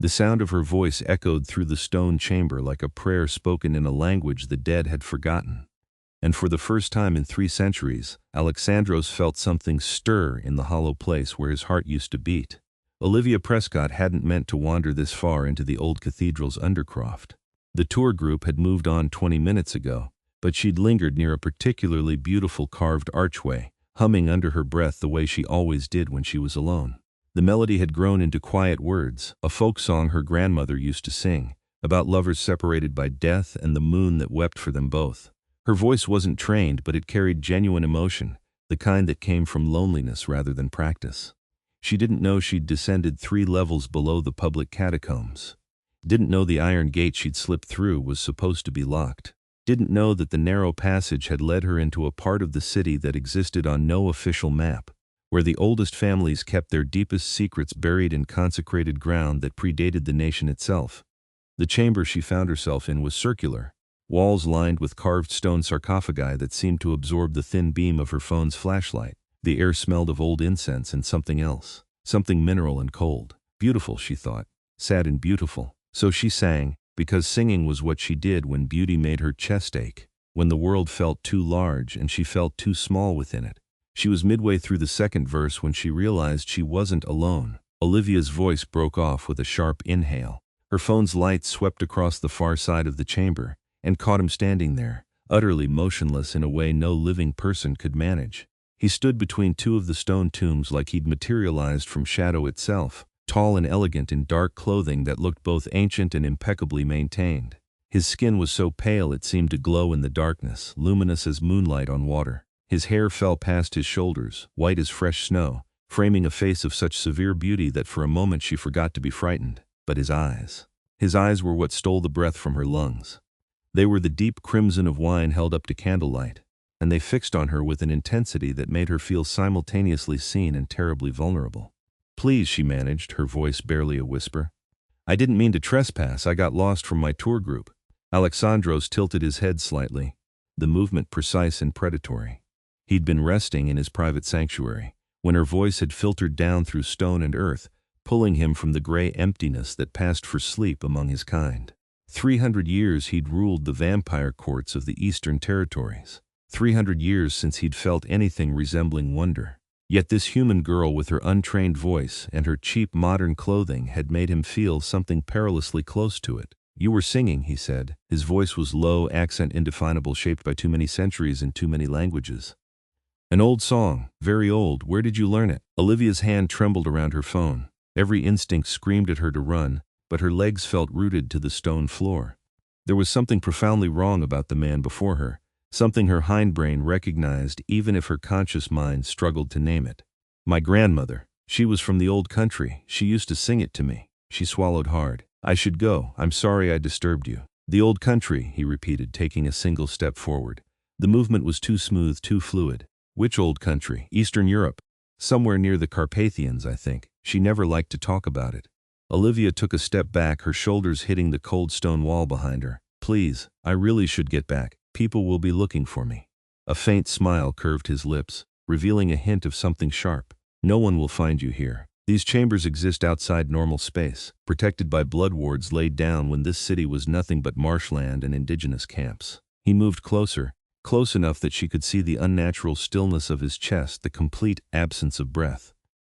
The sound of her voice echoed through the stone chamber like a prayer spoken in a language the dead had forgotten. And for the first time in 3 centuries, Aleksandros felt something stir in the hollow place where his heart used to beat. Olivia Prescott hadn't meant to wander this far into the old cathedral's undercroft. The tour group had moved on 20 minutes ago, but she'd lingered near a particularly beautiful carved archway, humming under her breath the way she always did when she was alone. The melody had grown into quiet words, a folk song her grandmother used to sing, about lovers separated by death and the moon that wept for them both. Her voice wasn't trained, but it carried genuine emotion, the kind that came from loneliness rather than practice. She didn't know she'd descended 3 levels below the public catacombs. Didn't know the iron gate she'd slipped through was supposed to be locked. Didn't know that the narrow passage had led her into a part of the city that existed on no official map, where the oldest families kept their deepest secrets buried in consecrated ground that predated the nation itself. The chamber she found herself in was circular, walls lined with carved stone sarcophagi that seemed to absorb the thin beam of her phone's flashlight. The air smelled of old incense and something else, something mineral and cold. Beautiful, she thought, sad and beautiful. So she sang, because singing was what she did when beauty made her chest ache, when the world felt too large and she felt too small within it. She was midway through the 2nd verse when she realized she wasn't alone. Olivia's voice broke off with a sharp inhale. Her phone's light swept across the far side of the chamber and caught him standing there, utterly motionless in a way no living person could manage. He stood between 2 of the stone tombs like he'd materialized from shadow itself, tall and elegant in dark clothing that looked both ancient and impeccably maintained. His skin was so pale it seemed to glow in the darkness, luminous as moonlight on water. His hair fell past his shoulders, white as fresh snow, framing a face of such severe beauty that for a moment she forgot to be frightened. But his eyes were what stole the breath from her lungs. They were the deep crimson of wine held up to candlelight, and they fixed on her with an intensity that made her feel simultaneously seen and terribly vulnerable. "Please," she managed, her voice barely a whisper. "I didn't mean to trespass. I got lost from my tour group." Aleksandros tilted his head slightly, the movement precise and predatory. He'd been resting in his private sanctuary, when her voice had filtered down through stone and earth, pulling him from the gray emptiness that passed for sleep among his kind. 300 years he'd ruled the vampire courts of the Eastern Territories. 300 years since he'd felt anything resembling wonder. Yet this human girl with her untrained voice and her cheap modern clothing had made him feel something perilously close to it. "You were singing," he said. His voice was low, accent indefinable, shaped by too many centuries and too many languages. "An old song, very old. Where did you learn it?" Olivia's hand trembled around her phone. Every instinct screamed at her to run, but her legs felt rooted to the stone floor. There was something profoundly wrong about the man before her, something her hindbrain recognized even if her conscious mind struggled to name it. "My grandmother. She was from the old country. She used to sing it to me." She swallowed hard. "I should go. I'm sorry I disturbed you." "The old country," he repeated, taking a single step forward. The movement was too smooth, too fluid. "Which old country?" "Eastern Europe. Somewhere near the Carpathians, I think." She never liked to talk about it. Olivia took a step back, her shoulders hitting the cold stone wall behind her. "Please, I really should get back. People will be looking for me." A faint smile curved his lips, revealing a hint of something sharp. "No one will find you here. These chambers exist outside normal space, protected by blood wards laid down when this city was nothing but marshland and indigenous camps." He moved closer, close enough that she could see the unnatural stillness of his chest, the complete absence of breath.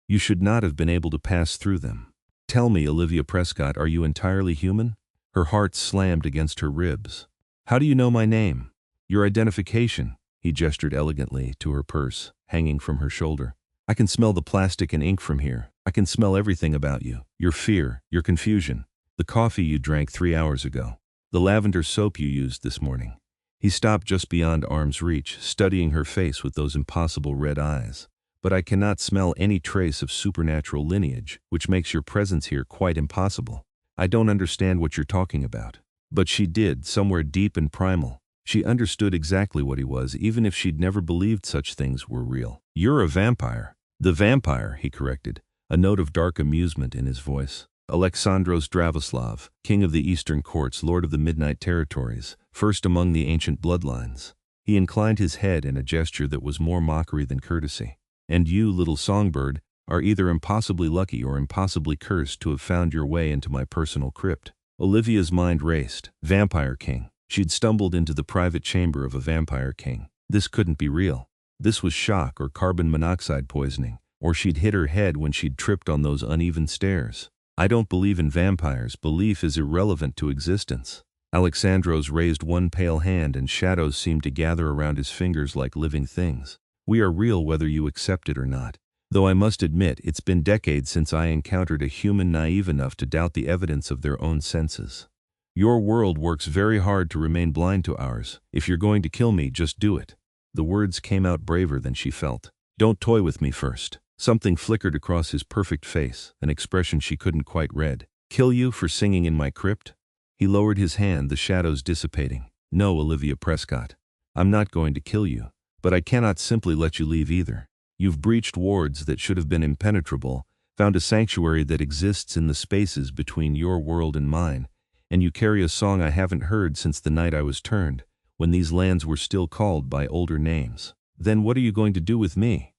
"You should not have been able to pass through them. Tell me, Olivia Prescott, are you entirely human?" Her heart slammed against her ribs. "How do you know my name? Your identification?" He gestured elegantly to her purse, hanging from her shoulder. "I can smell the plastic and ink from here. I can smell everything about you. Your fear, your confusion, the coffee you drank 3 hours ago, the lavender soap you used this morning." He stopped just beyond arm's reach, studying her face with those impossible red eyes. "But I cannot smell any trace of supernatural lineage, which makes your presence here quite impossible. I don't understand what you're talking about." But she did, somewhere deep and primal. She understood exactly what he was, even if she'd never believed such things were real. "You're a vampire." "The vampire," he corrected, a note of dark amusement in his voice. "Aleksandros Dravoslav, king of the Eastern courts, lord of the Midnight Territories, first among the ancient bloodlines." He inclined his head in a gesture that was more mockery than courtesy. "And you, little songbird, are either impossibly lucky or impossibly cursed to have found your way into my personal crypt. Olivia's mind raced. Vampire King. She'd stumbled into the private chamber of a vampire king. This couldn't be real. This was shock or carbon monoxide poisoning, or she'd hit her head when she'd tripped on those uneven stairs. I don't believe in vampires. Belief is irrelevant to existence. Aleksandros raised one pale hand and shadows seemed to gather around his fingers like living things. We are real whether you accept it or not. Though I must admit, it's been decades since I encountered a human naive enough to doubt the evidence of their own senses. Your world works very hard to remain blind to ours. If you're going to kill me, just do it. The words came out braver than she felt. Don't toy with me first. Something flickered across his perfect face, an expression she couldn't quite read. Kill you for singing in my crypt? He lowered his hand, the shadows dissipating. No, Olivia Prescott. I'm not going to kill you, but I cannot simply let you leave either. You've breached wards that should have been impenetrable, found a sanctuary that exists in the spaces between your world and mine, and you carry a song I haven't heard since the night I was turned, when these lands were still called by older names. Then what are you going to do with me?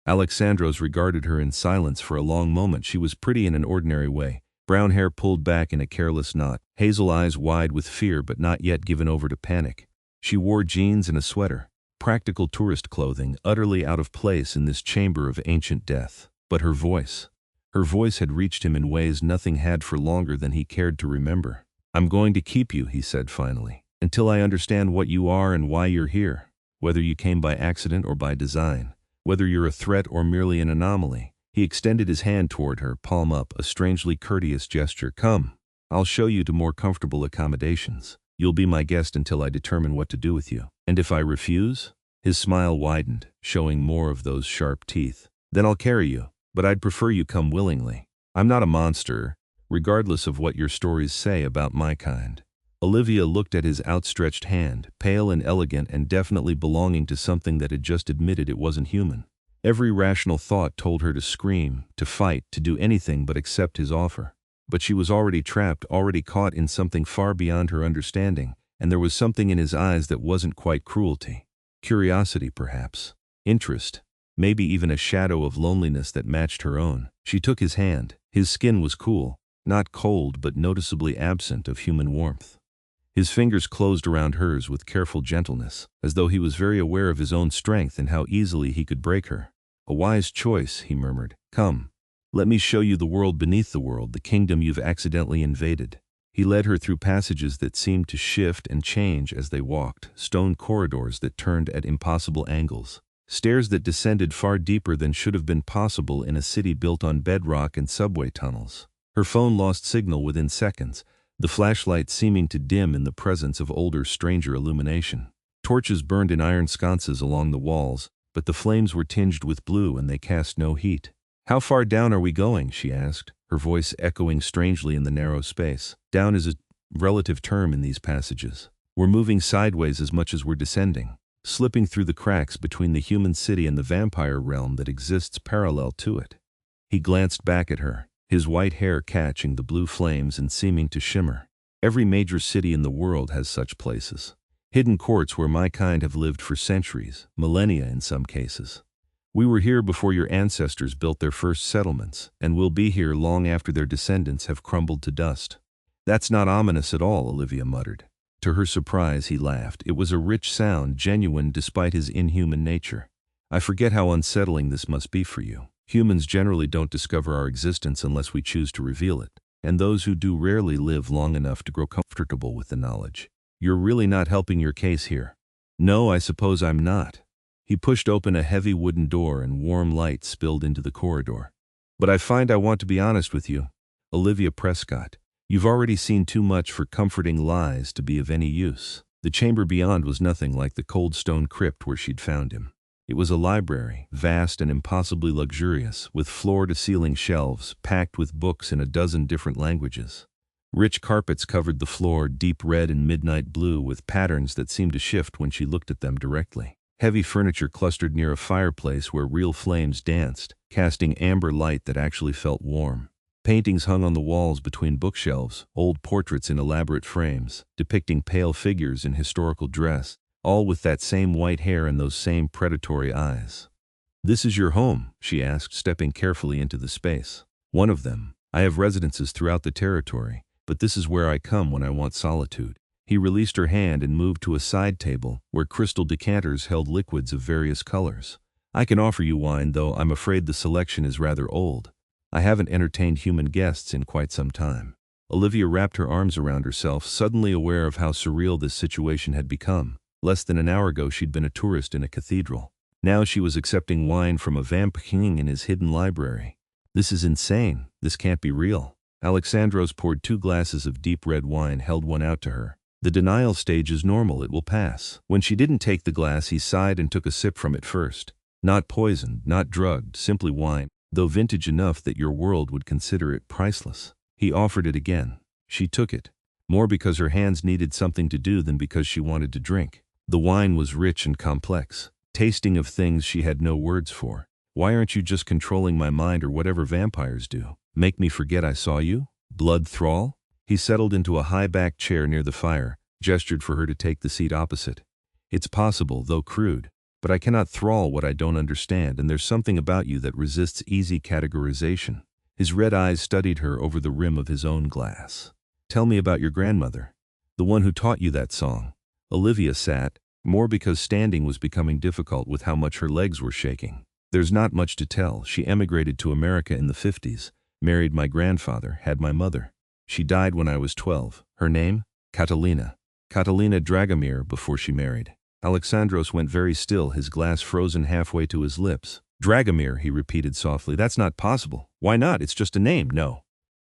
Aleksandros regarded her in silence for a long moment. She was pretty in an ordinary way, brown hair pulled back in a careless knot, hazel eyes wide with fear but not yet given over to panic. She wore jeans and a sweater, practical tourist clothing, utterly out of place in this chamber of ancient death. But her voice had reached him in ways nothing had for longer than he cared to remember. I'm going to keep you, he said finally, until I understand what you are and why you're here, whether you came by accident or by design, whether you're a threat or merely an anomaly. He extended his hand toward her, palm up, a strangely courteous gesture. Come, I'll show you to more comfortable accommodations. You'll be my guest until I determine what to do with you. And if I refuse? His smile widened, showing more of those sharp teeth. Then I'll carry you, but I'd prefer you come willingly. I'm not a monster, regardless of what your stories say about my kind. Olivia looked at his outstretched hand, pale and elegant and definitely belonging to something that had just admitted it wasn't human. Every rational thought told her to scream, to fight, to do anything but accept his offer. But she was already trapped, already caught in something far beyond her understanding, and there was something in his eyes that wasn't quite cruelty. Curiosity, perhaps. Interest. Maybe even a shadow of loneliness that matched her own. She took his hand. His skin was cool, not cold but noticeably absent of human warmth. His fingers closed around hers with careful gentleness, as though he was very aware of his own strength and how easily he could break her. A wise choice, he murmured. Come. Let me show you the world beneath the world, the kingdom you've accidentally invaded. He led her through passages that seemed to shift and change as they walked, stone corridors that turned at impossible angles, stairs that descended far deeper than should have been possible in a city built on bedrock and subway tunnels. Her phone lost signal within seconds, the flashlight seeming to dim in the presence of older, stranger illumination. Torches burned in iron sconces along the walls, but the flames were tinged with blue and they cast no heat. How far down are we going? She asked, her voice echoing strangely in the narrow space. Down is a relative term in these passages. We're moving sideways as much as we're descending, slipping through the cracks between the human city and the vampire realm that exists parallel to it. He glanced back at her, his white hair catching the blue flames and seeming to shimmer. Every major city in the world has such places. Hidden courts where my kind have lived for centuries, millennia in some cases. We were here before your ancestors built their first settlements, and we'll be here long after their descendants have crumbled to dust. That's not ominous at all, Olivia muttered. To her surprise, he laughed. It was a rich sound, genuine despite his inhuman nature. I forget how unsettling this must be for you. Humans generally don't discover our existence unless we choose to reveal it, and those who do rarely live long enough to grow comfortable with the knowledge. You're really not helping your case here. No, I suppose I'm not. He pushed open a heavy wooden door and warm light spilled into the corridor. But I find I want to be honest with you, Olivia Prescott. You've already seen too much for comforting lies to be of any use. The chamber beyond was nothing like the cold stone crypt where she'd found him. It was a library, vast and impossibly luxurious, with floor-to-ceiling shelves packed with books in a dozen different languages. Rich carpets covered the floor, deep red and midnight blue, with patterns that seemed to shift when she looked at them directly. Heavy furniture clustered near a fireplace where real flames danced, casting amber light that actually felt warm. Paintings hung on the walls between bookshelves, old portraits in elaborate frames, depicting pale figures in historical dress, all with that same white hair and those same predatory eyes. "This is your home?" she asked, stepping carefully into the space. "One of them. I have residences throughout the territory, but this is where I come when I want solitude." He released her hand and moved to a side table where crystal decanters held liquids of various colors. "I can offer you wine, though I'm afraid the selection is rather old. I haven't entertained human guests in quite some time." Olivia wrapped her arms around herself, suddenly aware of how surreal this situation had become. Less than an hour ago she'd been a tourist in a cathedral. Now she was accepting wine from a vamp king in his hidden library. "This is insane. This can't be real." Aleksandros poured 2 glasses of deep red wine, held one out to her. "The denial stage is normal, it will pass." When she didn't take the glass, he sighed and took a sip from it first. "Not poisoned, not drugged, simply wine, though vintage enough that your world would consider it priceless." He offered it again. She took it, more because her hands needed something to do than because she wanted to drink. The wine was rich and complex, tasting of things she had no words for. "Why aren't you just controlling my mind or whatever vampires do? Make me forget I saw you? Blood thrall?" He settled into a high-backed chair near the fire, gestured for her to take the seat opposite. "It's possible, though crude. But I cannot thrall what I don't understand, and there's something about you that resists easy categorization." His red eyes studied her over the rim of his own glass. "Tell me about your grandmother. The one who taught you that song." Olivia sat, more because standing was becoming difficult with how much her legs were shaking. "There's not much to tell. She emigrated to America in the 50s, married my grandfather, had my mother. She died when I was 12. Her name? Catalina. Catalina Dragomir before she married." Aleksandros went very still, his glass frozen halfway to his lips. "Dragomir," he repeated softly. "That's not possible." "Why not? It's just a name." "No."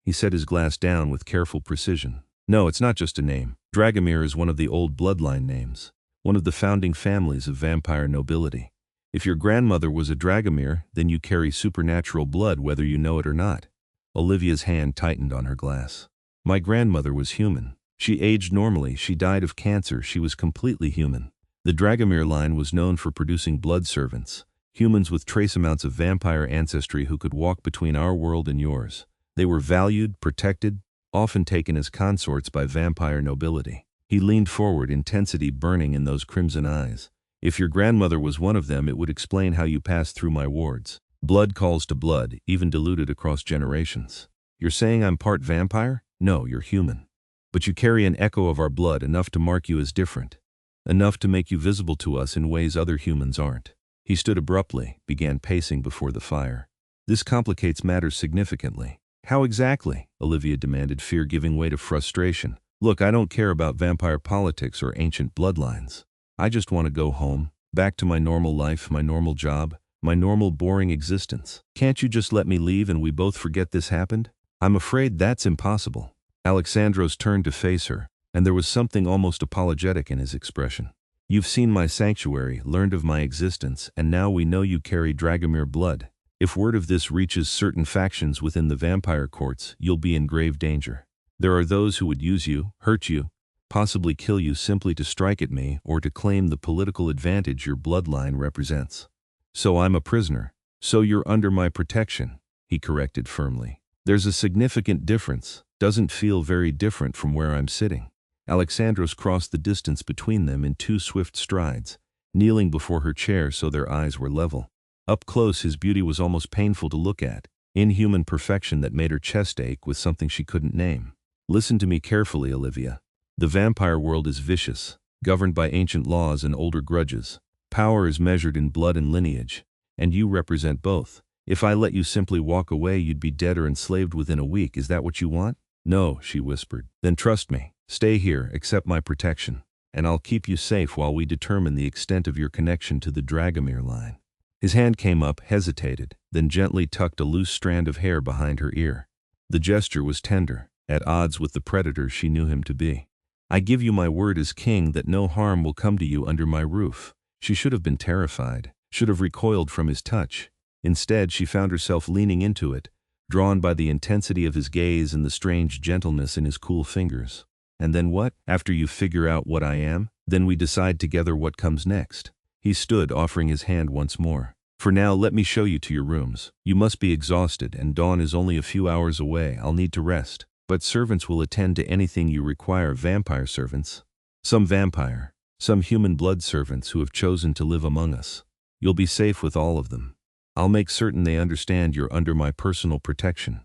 He set his glass down with careful precision. "No, it's not just a name. Dragomir is one of the old bloodline names, one of the founding families of vampire nobility. If your grandmother was a Dragomir, then you carry supernatural blood whether you know it or not." Olivia's hand tightened on her glass. "My grandmother was human. She aged normally. She died of cancer. She was completely human. The Dragomir line was known for producing blood servants, humans with trace amounts of vampire ancestry who could walk between our world and yours. They were valued, protected, often taken as consorts by vampire nobility." He leaned forward, intensity burning in those crimson eyes. "If your grandmother was one of them, it would explain how you passed through my wards. Blood calls to blood, even diluted across generations." "You're saying I'm part vampire?" "No, you're human. But you carry an echo of our blood, enough to mark you as different, enough to make you visible to us in ways other humans aren't." He stood abruptly, began pacing before the fire. "This complicates matters significantly." "How exactly?" Olivia demanded, fear giving way to frustration. "Look, I don't care about vampire politics or ancient bloodlines. I just want to go home, back to my normal life, my normal job, my normal boring existence. Can't you just let me leave and we both forget this happened?" "I'm afraid that's impossible." Aleksandros turned to face her, and there was something almost apologetic in his expression. "You've seen my sanctuary, learned of my existence, and now we know you carry Dragomir blood. If word of this reaches certain factions within the vampire courts, you'll be in grave danger. There are those who would use you, hurt you, possibly kill you simply to strike at me or to claim the political advantage your bloodline represents. So I'm a prisoner. So you're under my protection," he corrected firmly. "There's a significant difference. Doesn't feel very different from where I'm sitting." Aleksandros crossed the distance between them in 2 swift strides, kneeling before her chair so their eyes were level. Up close, his beauty was almost painful to look at, inhuman perfection that made her chest ache with something she couldn't name. "Listen to me carefully, Olivia. The vampire world is vicious, governed by ancient laws and older grudges. Power is measured in blood and lineage, and you represent both. If I let you simply walk away, you'd be dead or enslaved within a week. Is that what you want?" "No," she whispered. "Then trust me. Stay here, accept my protection, and I'll keep you safe while we determine the extent of your connection to the Dragomir line." His hand came up, hesitated, then gently tucked a loose strand of hair behind her ear. The gesture was tender, at odds with the predator she knew him to be. "I give you my word as king that no harm will come to you under my roof." She should have been terrified, should have recoiled from his touch. Instead, she found herself leaning into it, drawn by the intensity of his gaze and the strange gentleness in his cool fingers. "And then what? After you figure out what I am, then we decide together what comes next." He stood, offering his hand once more. "For now, let me show you to your rooms. You must be exhausted, and dawn is only a few hours away. I'll need to rest. But servants will attend to anything you require." "Vampire servants?" "Some vampire, some human blood servants who have chosen to live among us. You'll be safe with all of them." I'll make certain they understand you're under my personal protection."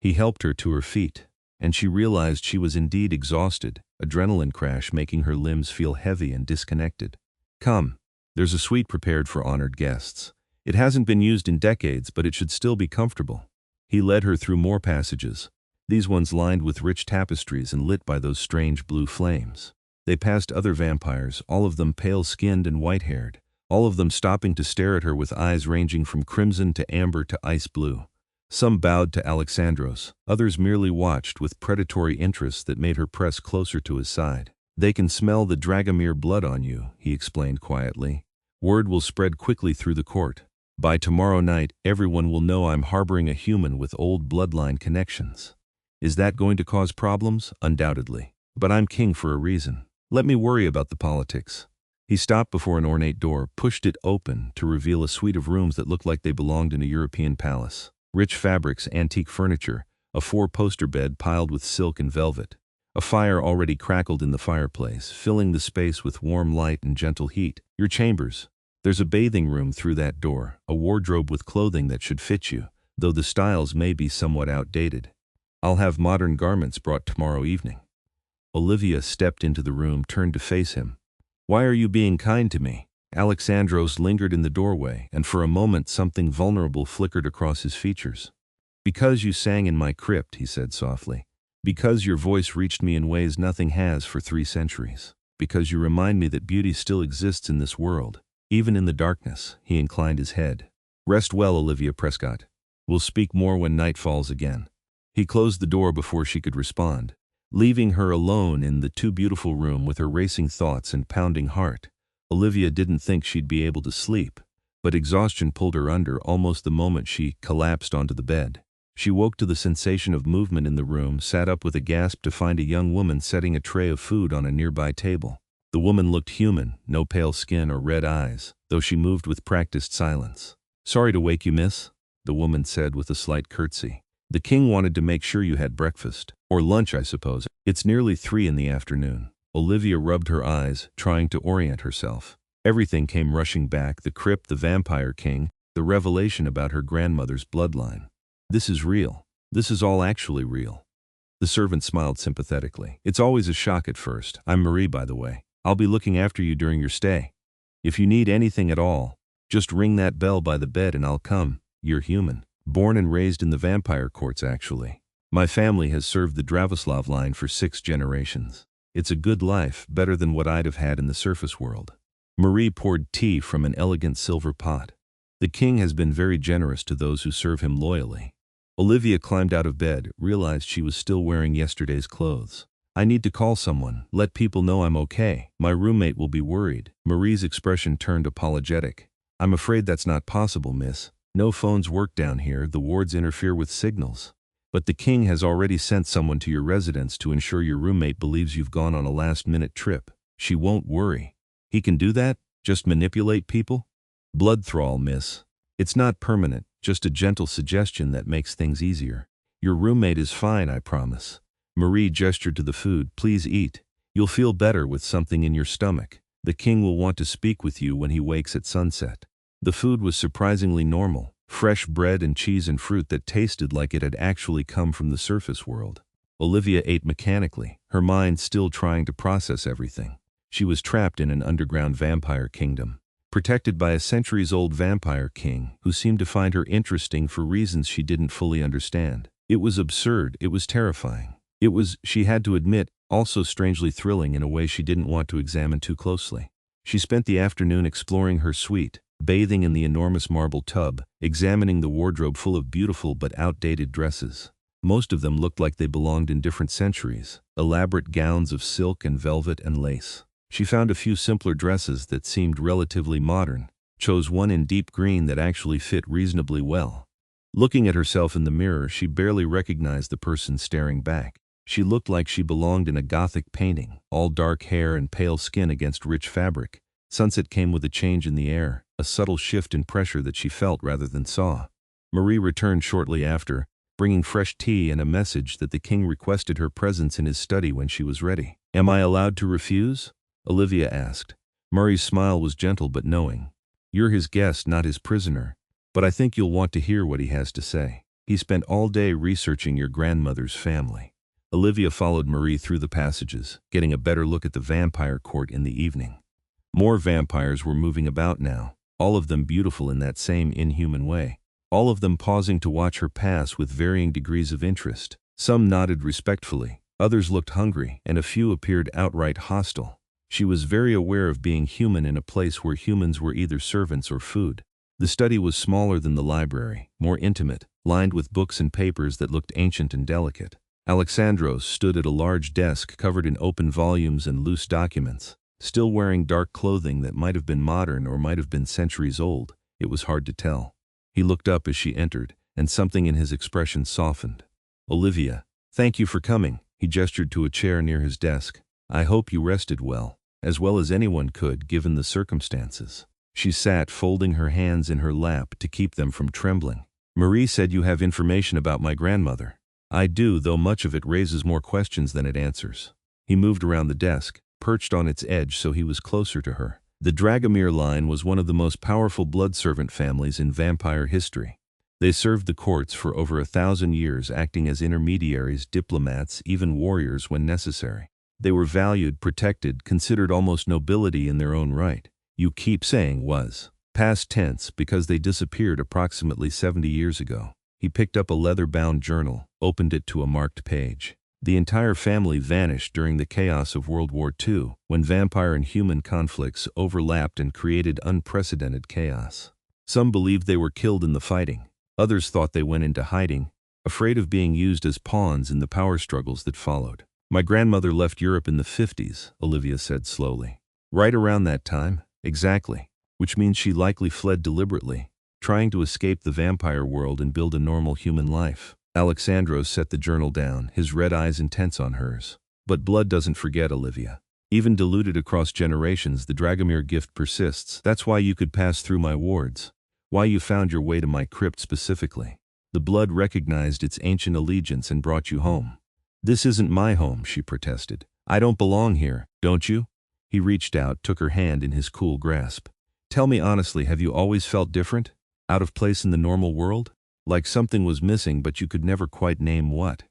He helped her to her feet, and she realized she was indeed exhausted, adrenaline crash making her limbs feel heavy and disconnected. "Come. There's a suite prepared for honored guests. It hasn't been used in decades, but it should still be comfortable." He led her through more passages, these ones lined with rich tapestries and lit by those strange blue flames. They passed other vampires, all of them pale-skinned and white-haired, all of them stopping to stare at her with eyes ranging from crimson to amber to ice blue. Some bowed to Aleksandros, others merely watched with predatory interest that made her press closer to his side. "They can smell the Dragomir blood on you," he explained quietly. "Word will spread quickly through the court. By tomorrow night, everyone will know I'm harboring a human with old bloodline connections. Is that going to cause problems? Undoubtedly. But I'm king for a reason. Let me worry about the politics." He stopped before an ornate door, pushed it open to reveal a suite of rooms that looked like they belonged in a European palace. Rich fabrics, antique furniture, a four-poster bed piled with silk and velvet. A fire already crackled in the fireplace, filling the space with warm light and gentle heat. "Your chambers. There's a bathing room through that door, a wardrobe with clothing that should fit you, though the styles may be somewhat outdated. I'll have modern garments brought tomorrow evening." Olivia stepped into the room, turned to face him. "Why are you being kind to me?" Aleksandros lingered in the doorway, and for a moment something vulnerable flickered across his features. "Because you sang in my crypt," he said softly. "Because your voice reached me in ways nothing has for 3 centuries. Because you remind me that beauty still exists in this world, even in the darkness." He inclined his head. "Rest well, Olivia Prescott. We'll speak more when night falls again." He closed the door before she could respond, leaving her alone in the too beautiful room with her racing thoughts and pounding heart. Olivia didn't think she'd be able to sleep, but exhaustion pulled her under almost the moment she collapsed onto the bed. She woke to the sensation of movement in the room, sat up with a gasp to find a young woman setting a tray of food on a nearby table. The woman looked human, no pale skin or red eyes, though she moved with practiced silence. "Sorry to wake you, miss," the woman said with a slight curtsy. "The king wanted to make sure you had breakfast. Or lunch, I suppose. It's nearly 3 in the afternoon." Olivia rubbed her eyes, trying to orient herself. Everything came rushing back: the crypt, the vampire king, the revelation about her grandmother's bloodline. "This is real. This is all actually real." The servant smiled sympathetically. "It's always a shock at first. I'm Marie, by the way. I'll be looking after you during your stay. If you need anything at all, just ring that bell by the bed and I'll come. You're human. Born and raised in the vampire courts, actually. My family has served the Dravoslav line for 6 generations. It's a good life, better than what I'd have had in the surface world." Marie poured tea from an elegant silver pot. "The king has been very generous to those who serve him loyally." Olivia climbed out of bed, realized she was still wearing yesterday's clothes. "I need to call someone, let people know I'm okay. My roommate will be worried." Marie's expression turned apologetic. "I'm afraid that's not possible, miss. No phones work down here, the wards interfere with signals. But the king has already sent someone to your residence to ensure your roommate believes you've gone on a last-minute trip. She won't worry." "He can do that? Just manipulate people?" "Blood thrall, miss. It's not permanent, just a gentle suggestion that makes things easier. Your roommate is fine, I promise." Marie gestured to the food. "Please eat. You'll feel better with something in your stomach. The king will want to speak with you when he wakes at sunset." The food was surprisingly normal. Fresh bread and cheese and fruit that tasted like it had actually come from the surface world. Olivia ate mechanically, her mind still trying to process everything. She was trapped in an underground vampire kingdom, protected by a centuries-old vampire king who seemed to find her interesting for reasons she didn't fully understand. It was absurd, it was terrifying. It was, she had to admit, also strangely thrilling in a way she didn't want to examine too closely. She spent the afternoon exploring her suite, bathing in the enormous marble tub, examining the wardrobe full of beautiful but outdated dresses. Most of them looked like they belonged in different centuries, elaborate gowns of silk and velvet and lace. She found a few simpler dresses that seemed relatively modern, chose one in deep green that actually fit reasonably well. Looking at herself in the mirror, she barely recognized the person staring back. She looked like she belonged in a Gothic painting, all dark hair and pale skin against rich fabric. Sunset came with a change in the air, a subtle shift in pressure that she felt rather than saw. Marie returned shortly after, bringing fresh tea and a message that the king requested her presence in his study when she was ready. "Am I allowed to refuse?" Olivia asked. Murray's smile was gentle but knowing. "You're his guest, not his prisoner. but I think you'll want to hear what he has to say. He spent all day researching your grandmother's family. Olivia followed Marie through the passages, getting a better look at the vampire court in the evening. More vampires were moving about now, all of them beautiful in that same inhuman way. All of them pausing to watch her pass with varying degrees of interest. Some nodded respectfully, others looked hungry, and a few appeared outright hostile. She was very aware of being human in a place where humans were either servants or food. The study was smaller than the library, more intimate, lined with books and papers that looked ancient and delicate. Aleksandros stood at a large desk covered in open volumes and loose documents, still wearing dark clothing that might have been modern or might have been centuries old. It was hard to tell. He looked up as she entered, and something in his expression softened. "Olivia, thank you for coming." He gestured to a chair near his desk. "I hope you rested well as anyone could given the circumstances." She sat, folding her hands in her lap to keep them from trembling. "Marie said you have information about my grandmother." "I do, though much of it raises more questions than it answers." He moved around the desk, perched on its edge so he was closer to her. The Dragomir line was one of the most powerful blood servant families in vampire history. They served the courts for over 1,000 years, acting as intermediaries, diplomats, even warriors when necessary. They were valued, protected, considered almost nobility in their own right. You keep saying was past tense because they disappeared approximately 70 years ago. He picked up a leather-bound journal, opened it to a marked page. The entire family vanished during the chaos of World War II, when vampire and human conflicts overlapped and created unprecedented chaos. Some believed they were killed in the fighting. Others thought they went into hiding, afraid of being used as pawns in the power struggles that followed. "My grandmother left Europe in the 50s, Olivia said slowly. "Right around that time? Exactly. Which means she likely fled deliberately, trying to escape the vampire world and build a normal human life." Aleksandros set the journal down, his red eyes intense on hers. "But blood doesn't forget, Olivia. Even diluted across generations, the Dragomir gift persists. That's why you could pass through my wards. Why you found your way to my crypt specifically. The blood recognized its ancient allegiance and brought you home." "This isn't my home," she protested. "I don't belong here, don't you?" He reached out, took her hand in his cool grasp. "Tell me honestly, have you always felt different? Out of place in the normal world? Like something was missing but you could never quite name what?"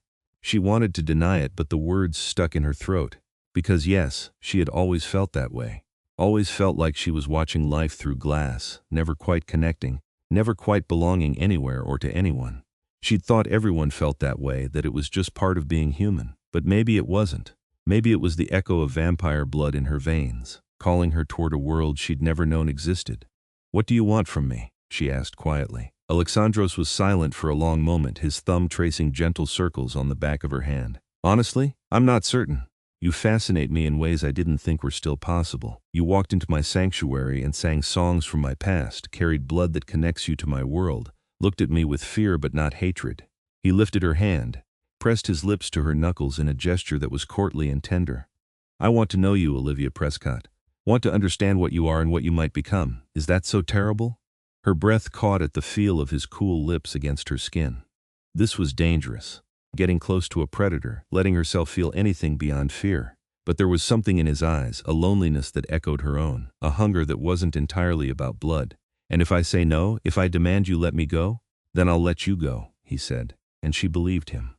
She wanted to deny it, but the words stuck in her throat. Because yes, she had always felt that way. Always felt like she was watching life through glass, never quite connecting, never quite belonging anywhere or to anyone. She'd thought everyone felt that way, that it was just part of being human. But maybe it wasn't. Maybe it was the echo of vampire blood in her veins, calling her toward a world she'd never known existed. "What do you want from me?" she asked quietly. Aleksandros was silent for a long moment, his thumb tracing gentle circles on the back of her hand. "Honestly, I'm not certain. You fascinate me in ways I didn't think were still possible. You walked into my sanctuary and sang songs from my past, carried blood that connects you to my world, looked at me with fear but not hatred." He lifted her hand, pressed his lips to her knuckles in a gesture that was courtly and tender. "I want to know you, Olivia Prescott. Want to understand what you are and what you might become. Is that so terrible?" Her breath caught at the feel of his cool lips against her skin. This was dangerous. Getting close to a predator, letting herself feel anything beyond fear. But there was something in his eyes, a loneliness that echoed her own, a hunger that wasn't entirely about blood. "And if I say no, if I demand you let me go, then I'll let you go," he said, and she believed him.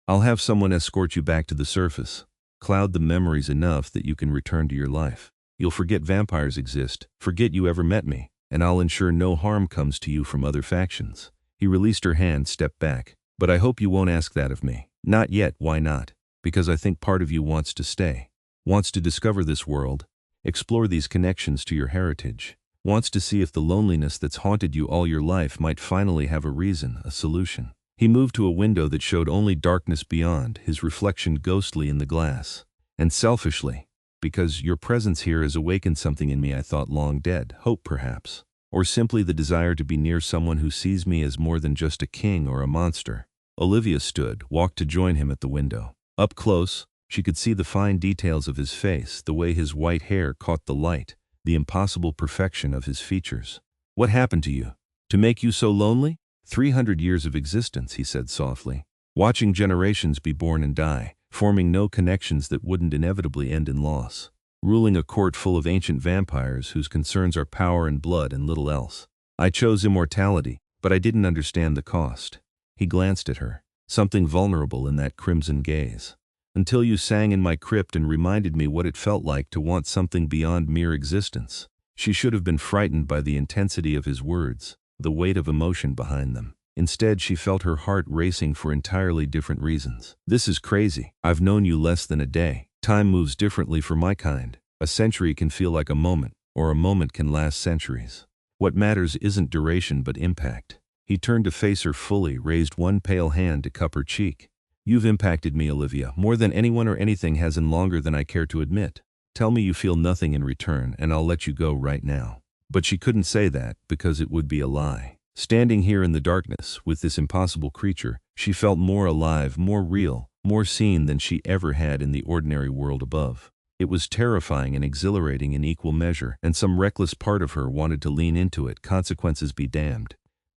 "I'll have someone escort you back to the surface, cloud the memories enough that you can return to your life. You'll forget vampires exist, forget you ever met me, and I'll ensure no harm comes to you from other factions." He released her hand, stepped back. "But I hope you won't ask that of me." "Not yet, why not?" "Because I think part of you wants to stay. Wants to discover this world, explore these connections to your heritage. Wants to see if the loneliness that's haunted you all your life might finally have a reason, a solution." He moved to a window that showed only darkness beyond, his reflection ghostly in the glass. "And selfishly, because your presence here has awakened something in me I thought long dead, hope perhaps. Or simply the desire to be near someone who sees me as more than just a king or a monster." Olivia stood, walked to join him at the window. Up close, she could see the fine details of his face, the way his white hair caught the light, the impossible perfection of his features. "What happened to you? To make you so lonely?" 300 years of existence," he said softly. "Watching generations be born and die, forming no connections that wouldn't inevitably end in loss. Ruling a court full of ancient vampires whose concerns are power and blood and little else. I chose immortality, but I didn't understand the cost. He glanced at her, something vulnerable in that crimson gaze. Until you sang in my crypt and reminded me what it felt like to want something beyond mere existence. She should have been frightened by the intensity of his words, the weight of emotion behind them. Instead, she felt her heart racing for entirely different reasons. This is crazy. I've known you less than a day. Time moves differently for my kind. A century can feel like a moment, or a moment can last centuries. What matters isn't duration but impact. He turned to face her fully, raised one pale hand to cup her cheek. You've impacted me, Olivia, more than anyone or anything has in longer than I care to admit. Tell me you feel nothing in return, and I'll let you go right now. But she couldn't say that, because it would be a lie. Standing here in the darkness, with this impossible creature, she felt more alive, more real, more seen than she ever had in the ordinary world above. It was terrifying and exhilarating in equal measure, and some reckless part of her wanted to lean into it, consequences be damned.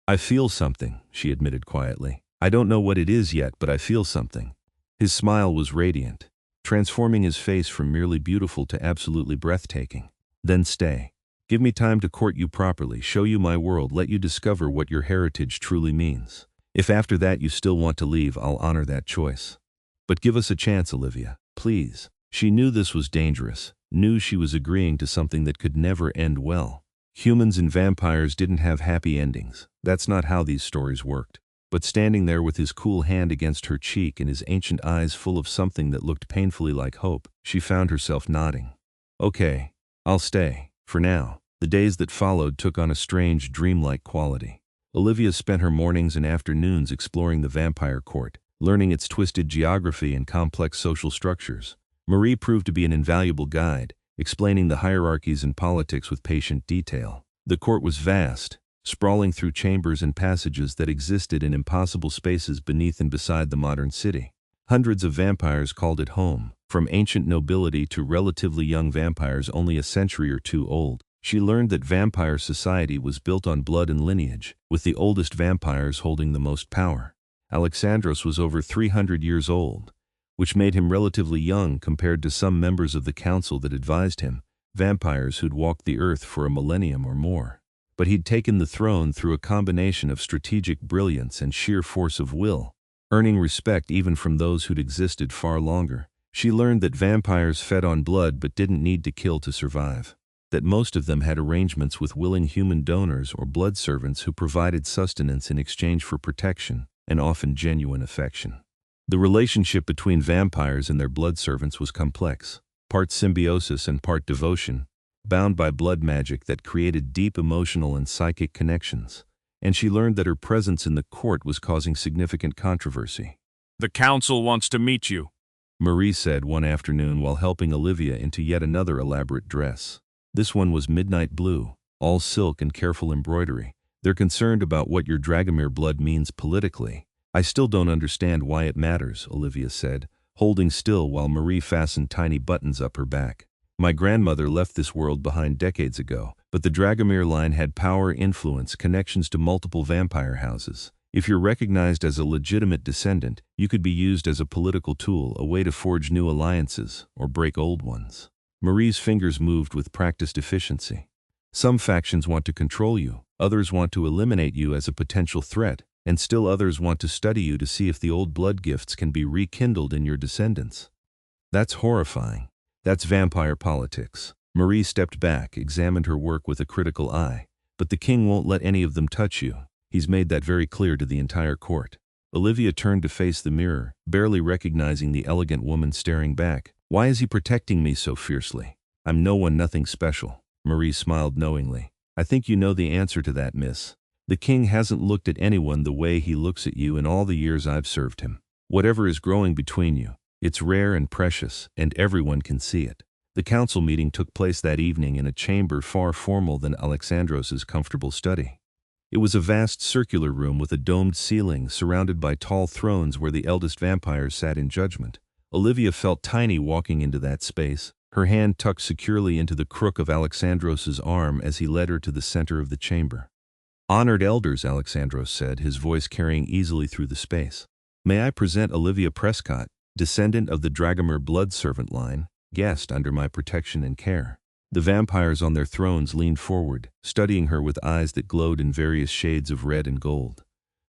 I feel something, she admitted quietly. I don't know what it is yet, but I feel something. His smile was radiant, transforming his face from merely beautiful to absolutely breathtaking. Then stay. Give me time to court you properly, show you my world, let you discover what your heritage truly means. If after that you still want to leave, I'll honor that choice. But give us a chance, Olivia, please. She knew this was dangerous, knew she was agreeing to something that could never end well. Humans and vampires didn't have happy endings. That's not how these stories worked. But standing there with his cool hand against her cheek and his ancient eyes full of something that looked painfully like hope, she found herself nodding. Okay, I'll stay, for now. The days that followed took on a strange, dreamlike quality. Olivia spent her mornings and afternoons exploring the vampire court, learning its twisted geography and complex social structures. Marie proved to be an invaluable guide, explaining the hierarchies and politics with patient detail. The court was vast, sprawling through chambers and passages that existed in impossible spaces beneath and beside the modern city. Hundreds of vampires called it home, from ancient nobility to relatively young vampires only a century or two old. She learned that vampire society was built on blood and lineage, with the oldest vampires holding the most power. Aleksandros was over 300 years old, which made him relatively young compared to some members of the council that advised him, vampires who'd walked the earth for a millennium or more. But he'd taken the throne through a combination of strategic brilliance and sheer force of will, earning respect even from those who'd existed far longer. She learned that vampires fed on blood but didn't need to kill to survive, that most of them had arrangements with willing human donors or blood servants who provided sustenance in exchange for protection and often genuine affection. The relationship between vampires and their blood servants was complex, part symbiosis and part devotion, bound by blood magic that created deep emotional and psychic connections, and she learned that her presence in the court was causing significant controversy. "The council wants to meet you," Marie said one afternoon while helping Olivia into yet another elaborate dress. This one was midnight blue, all silk and careful embroidery. They're concerned about what your Dragomir blood means politically. I still don't understand why it matters, Olivia said, holding still while Marie fastened tiny buttons up her back. My grandmother left this world behind decades ago, but the Dragomir line had power, influence, connections to multiple vampire houses. If you're recognized as a legitimate descendant, you could be used as a political tool, a way to forge new alliances or break old ones. Marie's fingers moved with practiced efficiency. Some factions want to control you, others want to eliminate you as a potential threat, and still others want to study you to see if the old blood gifts can be rekindled in your descendants. That's horrifying. That's vampire politics. Marie stepped back, examined her work with a critical eye. But the king won't let any of them touch you. He's made that very clear to the entire court. Olivia turned to face the mirror, barely recognizing the elegant woman staring back. Why is he protecting me so fiercely? I'm no one, nothing special. Marie smiled knowingly. I think you know the answer to that, miss. The king hasn't looked at anyone the way he looks at you in all the years I've served him. Whatever is growing between you, it's rare and precious, and everyone can see it. The council meeting took place that evening in a chamber far formal than Aleksandros' comfortable study. It was a vast circular room with a domed ceiling surrounded by tall thrones where the eldest vampires sat in judgment. Olivia felt tiny walking into that space, her hand tucked securely into the crook of Aleksandros' arm as he led her to the center of the chamber. Honored elders, Aleksandros said, his voice carrying easily through the space. May I present Olivia Prescott, descendant of the Dragomir blood servant line, guest under my protection and care. The vampires on their thrones leaned forward, studying her with eyes that glowed in various shades of red and gold.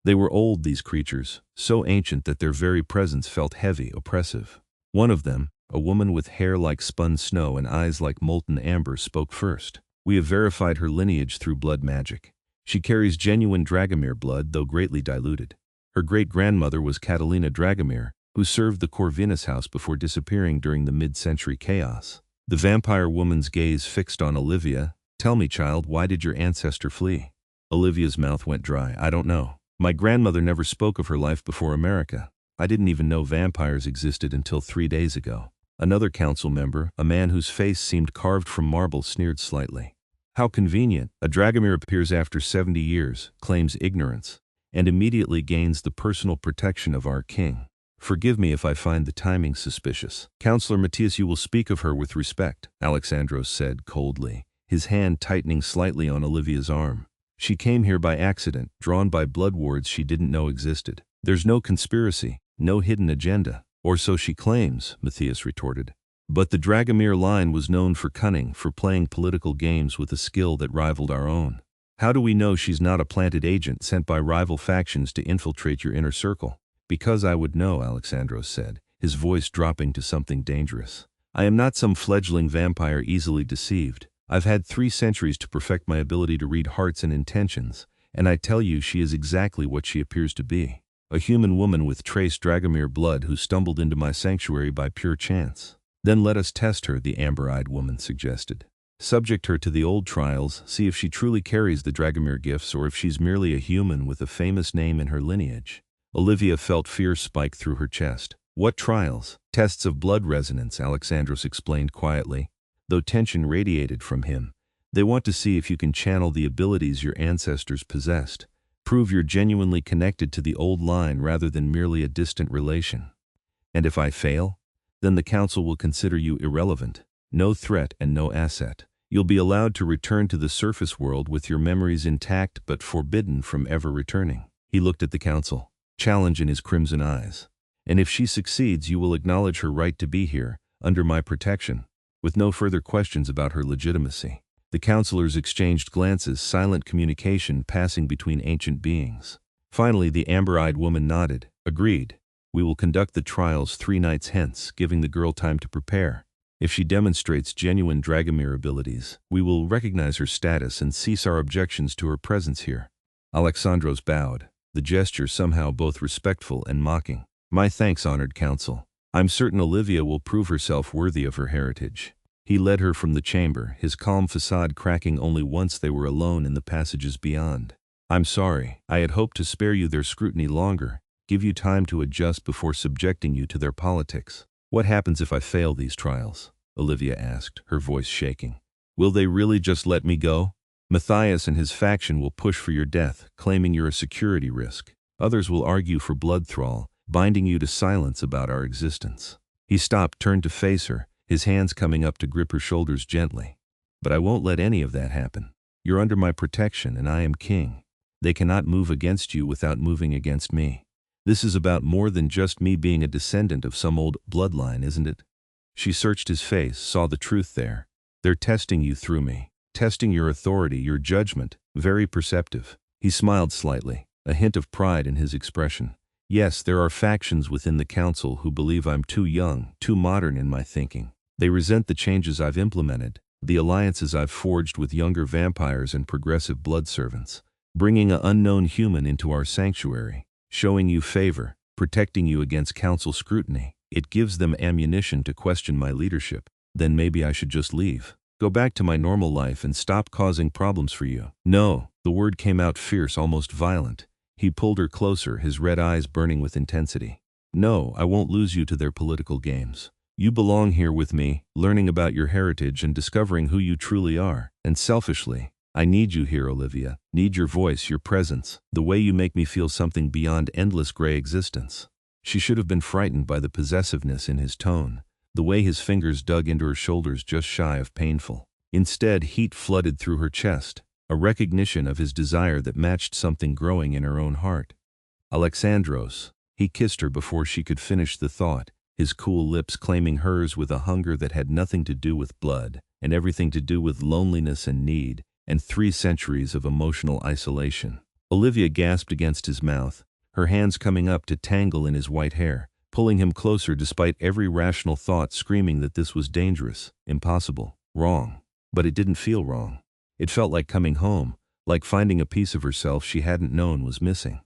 They were old, these creatures, so ancient that their very presence felt heavy, oppressive. One of them, a woman with hair like spun snow and eyes like molten amber, spoke first. "We have verified her lineage through blood magic. She carries genuine Dragomir blood, though greatly diluted. Her great-grandmother was Catalina Dragomir, who served the Corvinus house before disappearing during the mid-century chaos." The vampire woman's gaze fixed on Olivia. "Tell me, child, why did your ancestor flee?" Olivia's mouth went dry. "I don't know. My grandmother never spoke of her life before America. I didn't even know vampires existed until 3 days ago." Another council member, a man whose face seemed carved from marble, sneered slightly. "How convenient. A Dragomir appears after 70 years, claims ignorance, and immediately gains the personal protection of our king. Forgive me if I find the timing suspicious." "Councillor Matthias, you will speak of her with respect," Aleksandros said coldly, his hand tightening slightly on Olivia's arm. "She came here by accident, drawn by blood wards she didn't know existed. There's no conspiracy, no hidden agenda." "Or so she claims," Matthias retorted. "But the Dragomir line was known for cunning, for playing political games with a skill that rivaled our own. How do we know she's not a planted agent sent by rival factions to infiltrate your inner circle?" "Because I would know," Aleksandros said, his voice dropping to something dangerous. "I am not some fledgling vampire easily deceived. I've had 3 centuries to perfect my ability to read hearts and intentions, and I tell you she is exactly what she appears to be. A human woman with trace Dragomir blood who stumbled into my sanctuary by pure chance." "Then let us test her," the amber-eyed woman suggested. "Subject her to the old trials, see if she truly carries the Dragomir gifts or if she's merely a human with a famous name in her lineage." Olivia felt fear spike through her chest. "What trials?" "Tests of blood resonance," Aleksandros explained quietly, though tension radiated from him. "They want to see if you can channel the abilities your ancestors possessed. Prove you're genuinely connected to the old line rather than merely a distant relation. And if I fail, then the council will consider you irrelevant, no threat and no asset. You'll be allowed to return to the surface world with your memories intact but forbidden from ever returning." He looked at the council, challenge in his crimson eyes. "And if she succeeds, you will acknowledge her right to be here, under my protection, with no further questions about her legitimacy." The councillors exchanged glances, silent communication passing between ancient beings. Finally, the amber-eyed woman nodded. "Agreed. We will conduct the trials 3 nights hence, giving the girl time to prepare. If she demonstrates genuine Dragomir abilities, we will recognize her status and cease our objections to her presence here." Aleksandros bowed, the gesture somehow both respectful and mocking. "My thanks, honored council. I'm certain Olivia will prove herself worthy of her heritage." He led her from the chamber, his calm facade cracking only once they were alone in the passages beyond. "I'm sorry. I had hoped to spare you their scrutiny longer, give you time to adjust before subjecting you to their politics." "What happens if I fail these trials?" Olivia asked, her voice shaking. "Will they really just let me go? Matthias and his faction will push for your death, claiming you're a security risk. Others will argue for blood thrall, binding you to silence about our existence." He stopped, turned to face her, his hands coming up to grip her shoulders gently. "But I won't let any of that happen. You're under my protection and I am king. They cannot move against you without moving against me. This is about more than just me being a descendant of some old bloodline, isn't it?" She searched his face, saw the truth there. "They're testing you through me, testing your authority, your judgment, very perceptive." He smiled slightly, a hint of pride in his expression. "Yes, there are factions within the council who believe I'm too young, too modern in my thinking. They resent the changes I've implemented, the alliances I've forged with younger vampires and progressive blood servants, bringing an unknown human into our sanctuary, showing you favor, protecting you against council scrutiny. It gives them ammunition to question my leadership. Then maybe I should just leave. Go back to my normal life and stop causing problems for you." "No," the word came out fierce, almost violent. He pulled her closer, his red eyes burning with intensity. "No, I won't lose you to their political games. You belong here with me, learning about your heritage and discovering who you truly are. And selfishly, I need you here, Olivia. Need your voice, your presence, the way you make me feel something beyond endless gray existence." She should have been frightened by the possessiveness in his tone, the way his fingers dug into her shoulders just shy of painful. Instead, heat flooded through her chest, a recognition of his desire that matched something growing in her own heart. "Aleksandros." He kissed her before she could finish the thought, his cool lips claiming hers with a hunger that had nothing to do with blood, and everything to do with loneliness and need, and 3 centuries of emotional isolation. Olivia gasped against his mouth, her hands coming up to tangle in his white hair, pulling him closer despite every rational thought screaming that this was dangerous, impossible, wrong. But it didn't feel wrong. It felt like coming home, like finding a piece of herself she hadn't known was missing.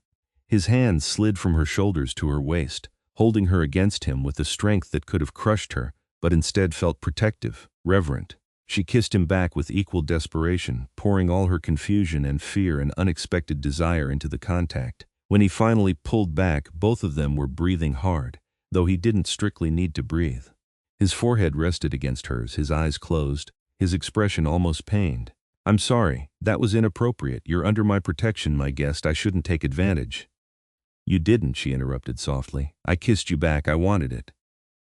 His hands slid from her shoulders to her waist, holding her against him with a strength that could have crushed her, but instead felt protective, reverent. She kissed him back with equal desperation, pouring all her confusion and fear and unexpected desire into the contact. When he finally pulled back, both of them were breathing hard, though he didn't strictly need to breathe. His forehead rested against hers, his eyes closed, his expression almost pained. "I'm sorry, that was inappropriate. You're under my protection, my guest. I shouldn't take advantage." "You didn't," she interrupted softly. "I kissed you back. I wanted it."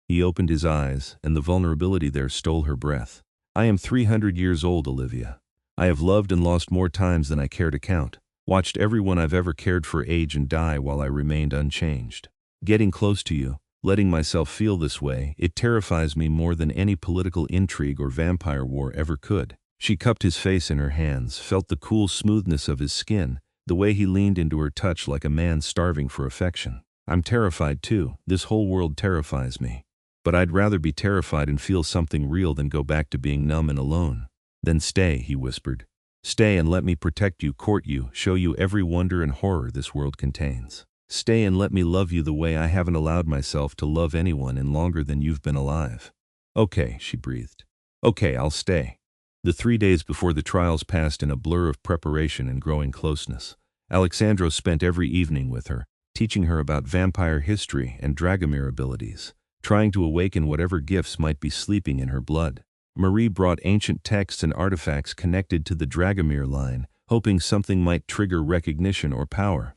He opened his eyes, and the vulnerability there stole her breath. "I am 300 years old, Olivia. I have loved and lost more times than I care to count. Watched everyone I've ever cared for age and die while I remained unchanged. Getting close to you, letting myself feel this way, it terrifies me more than any political intrigue or vampire war ever could." She cupped his face in her hands, felt the cool smoothness of his skin, the way he leaned into her touch like a man starving for affection. "I'm terrified too. This whole world terrifies me. But I'd rather be terrified and feel something real than go back to being numb and alone." "Then stay," he whispered. "Stay and let me protect you, court you, show you every wonder and horror this world contains. Stay and let me love you the way I haven't allowed myself to love anyone in longer than you've been alive." "Okay," she breathed. "Okay, I'll stay." The 3 days before the trials passed in a blur of preparation and growing closeness. Aleksandros spent every evening with her, teaching her about vampire history and Dragomir abilities, trying to awaken whatever gifts might be sleeping in her blood. Marie brought ancient texts and artifacts connected to the Dragomir line, hoping something might trigger recognition or power.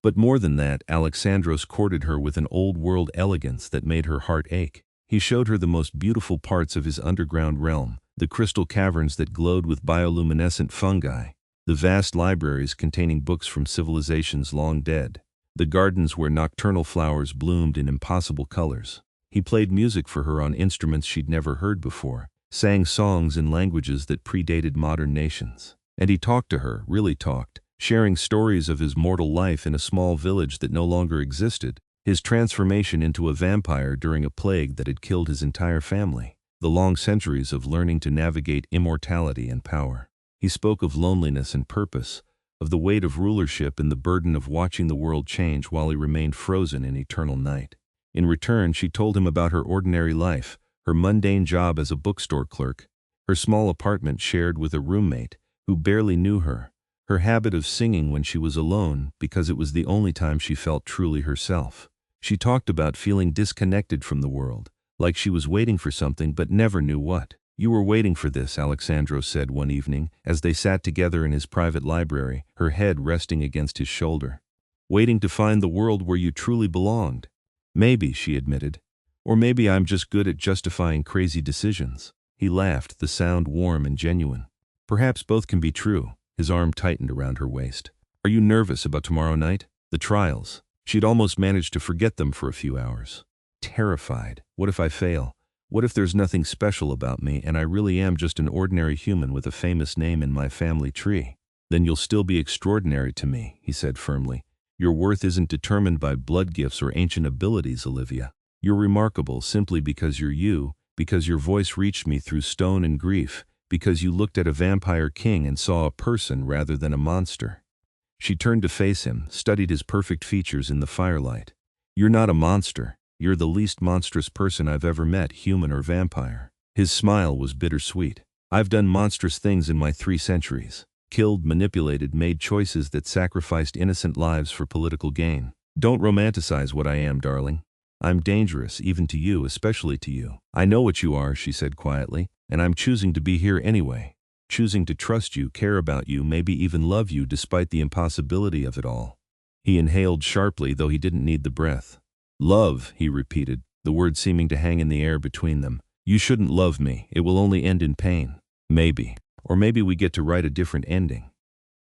But more than that, Aleksandros courted her with an old-world elegance that made her heart ache. He showed her the most beautiful parts of his underground realm, the crystal caverns that glowed with bioluminescent fungi, the vast libraries containing books from civilizations long dead, the gardens where nocturnal flowers bloomed in impossible colors. He played music for her on instruments she'd never heard before, sang songs in languages that predated modern nations. And he talked to her, really talked, sharing stories of his mortal life in a small village that no longer existed, his transformation into a vampire during a plague that had killed his entire family, the long centuries of learning to navigate immortality and power. He spoke of loneliness and purpose, of the weight of rulership and the burden of watching the world change while he remained frozen in eternal night. In return, she told him about her ordinary life, her mundane job as a bookstore clerk, her small apartment shared with a roommate who barely knew her, her habit of singing when she was alone because it was the only time she felt truly herself. She talked about feeling disconnected from the world, like she was waiting for something but never knew what. "You were waiting for this," Aleksandros said one evening, as they sat together in his private library, her head resting against his shoulder. "Waiting to find the world where you truly belonged." "Maybe," she admitted. "Or maybe I'm just good at justifying crazy decisions." He laughed, the sound warm and genuine. "Perhaps both can be true." His arm tightened around her waist. "Are you nervous about tomorrow night? The trials?" She'd almost managed to forget them for a few hours. Terrified. What if I fail? What if there's nothing special about me and I really am just an ordinary human with a famous name in my family tree? "Then you'll still be extraordinary to me," he said firmly. "Your worth isn't determined by blood gifts or ancient abilities, Olivia. You're remarkable simply because you're you, because your voice reached me through stone and grief, because you looked at a vampire king and saw a person rather than a monster." She turned to face him, studied his perfect features in the firelight. "You're not a monster. You're the least monstrous person I've ever met, human or vampire." His smile was bittersweet. "I've done monstrous things in my 3 centuries. Killed, manipulated, made choices that sacrificed innocent lives for political gain. Don't romanticize what I am, darling. I'm dangerous, even to you, especially to you. I know what you are," she said quietly, "and I'm choosing to be here anyway. Choosing to trust you, care about you, maybe even love you despite the impossibility of it all." He inhaled sharply, though he didn't need the breath. "Love," he repeated, the word seeming to hang in the air between them. "You shouldn't love me. It will only end in pain. Maybe. Or maybe we get to write a different ending."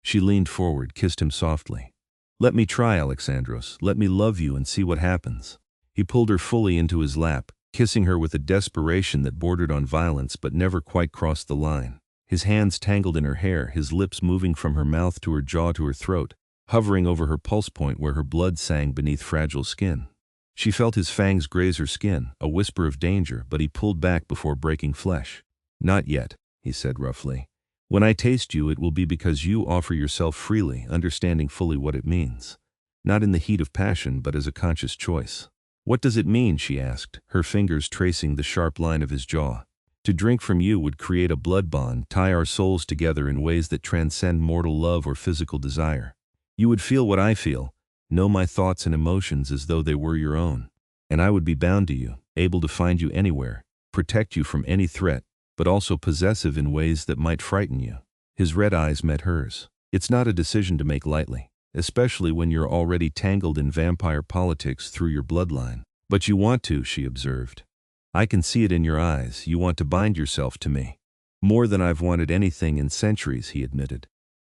She leaned forward, kissed him softly. "Let me try, Aleksandros. Let me love you and see what happens." He pulled her fully into his lap, kissing her with a desperation that bordered on violence but never quite crossed the line. His hands tangled in her hair, his lips moving from her mouth to her jaw to her throat, hovering over her pulse point where her blood sang beneath fragile skin. She felt his fangs graze her skin, a whisper of danger, but he pulled back before breaking flesh. "Not yet," he said roughly. "When I taste you, it will be because you offer yourself freely, understanding fully what it means. Not in the heat of passion, but as a conscious choice." "What does it mean?" she asked, her fingers tracing the sharp line of his jaw. "To drink from you would create a blood bond, tie our souls together in ways that transcend mortal love or physical desire. You would feel what I feel, know my thoughts and emotions as though they were your own. And I would be bound to you, able to find you anywhere, protect you from any threat, but also possessive in ways that might frighten you." His red eyes met hers. "It's not a decision to make lightly, especially when you're already tangled in vampire politics through your bloodline. But you want to," she observed. "I can see it in your eyes. You want to bind yourself to me. More than I've wanted anything in centuries," he admitted.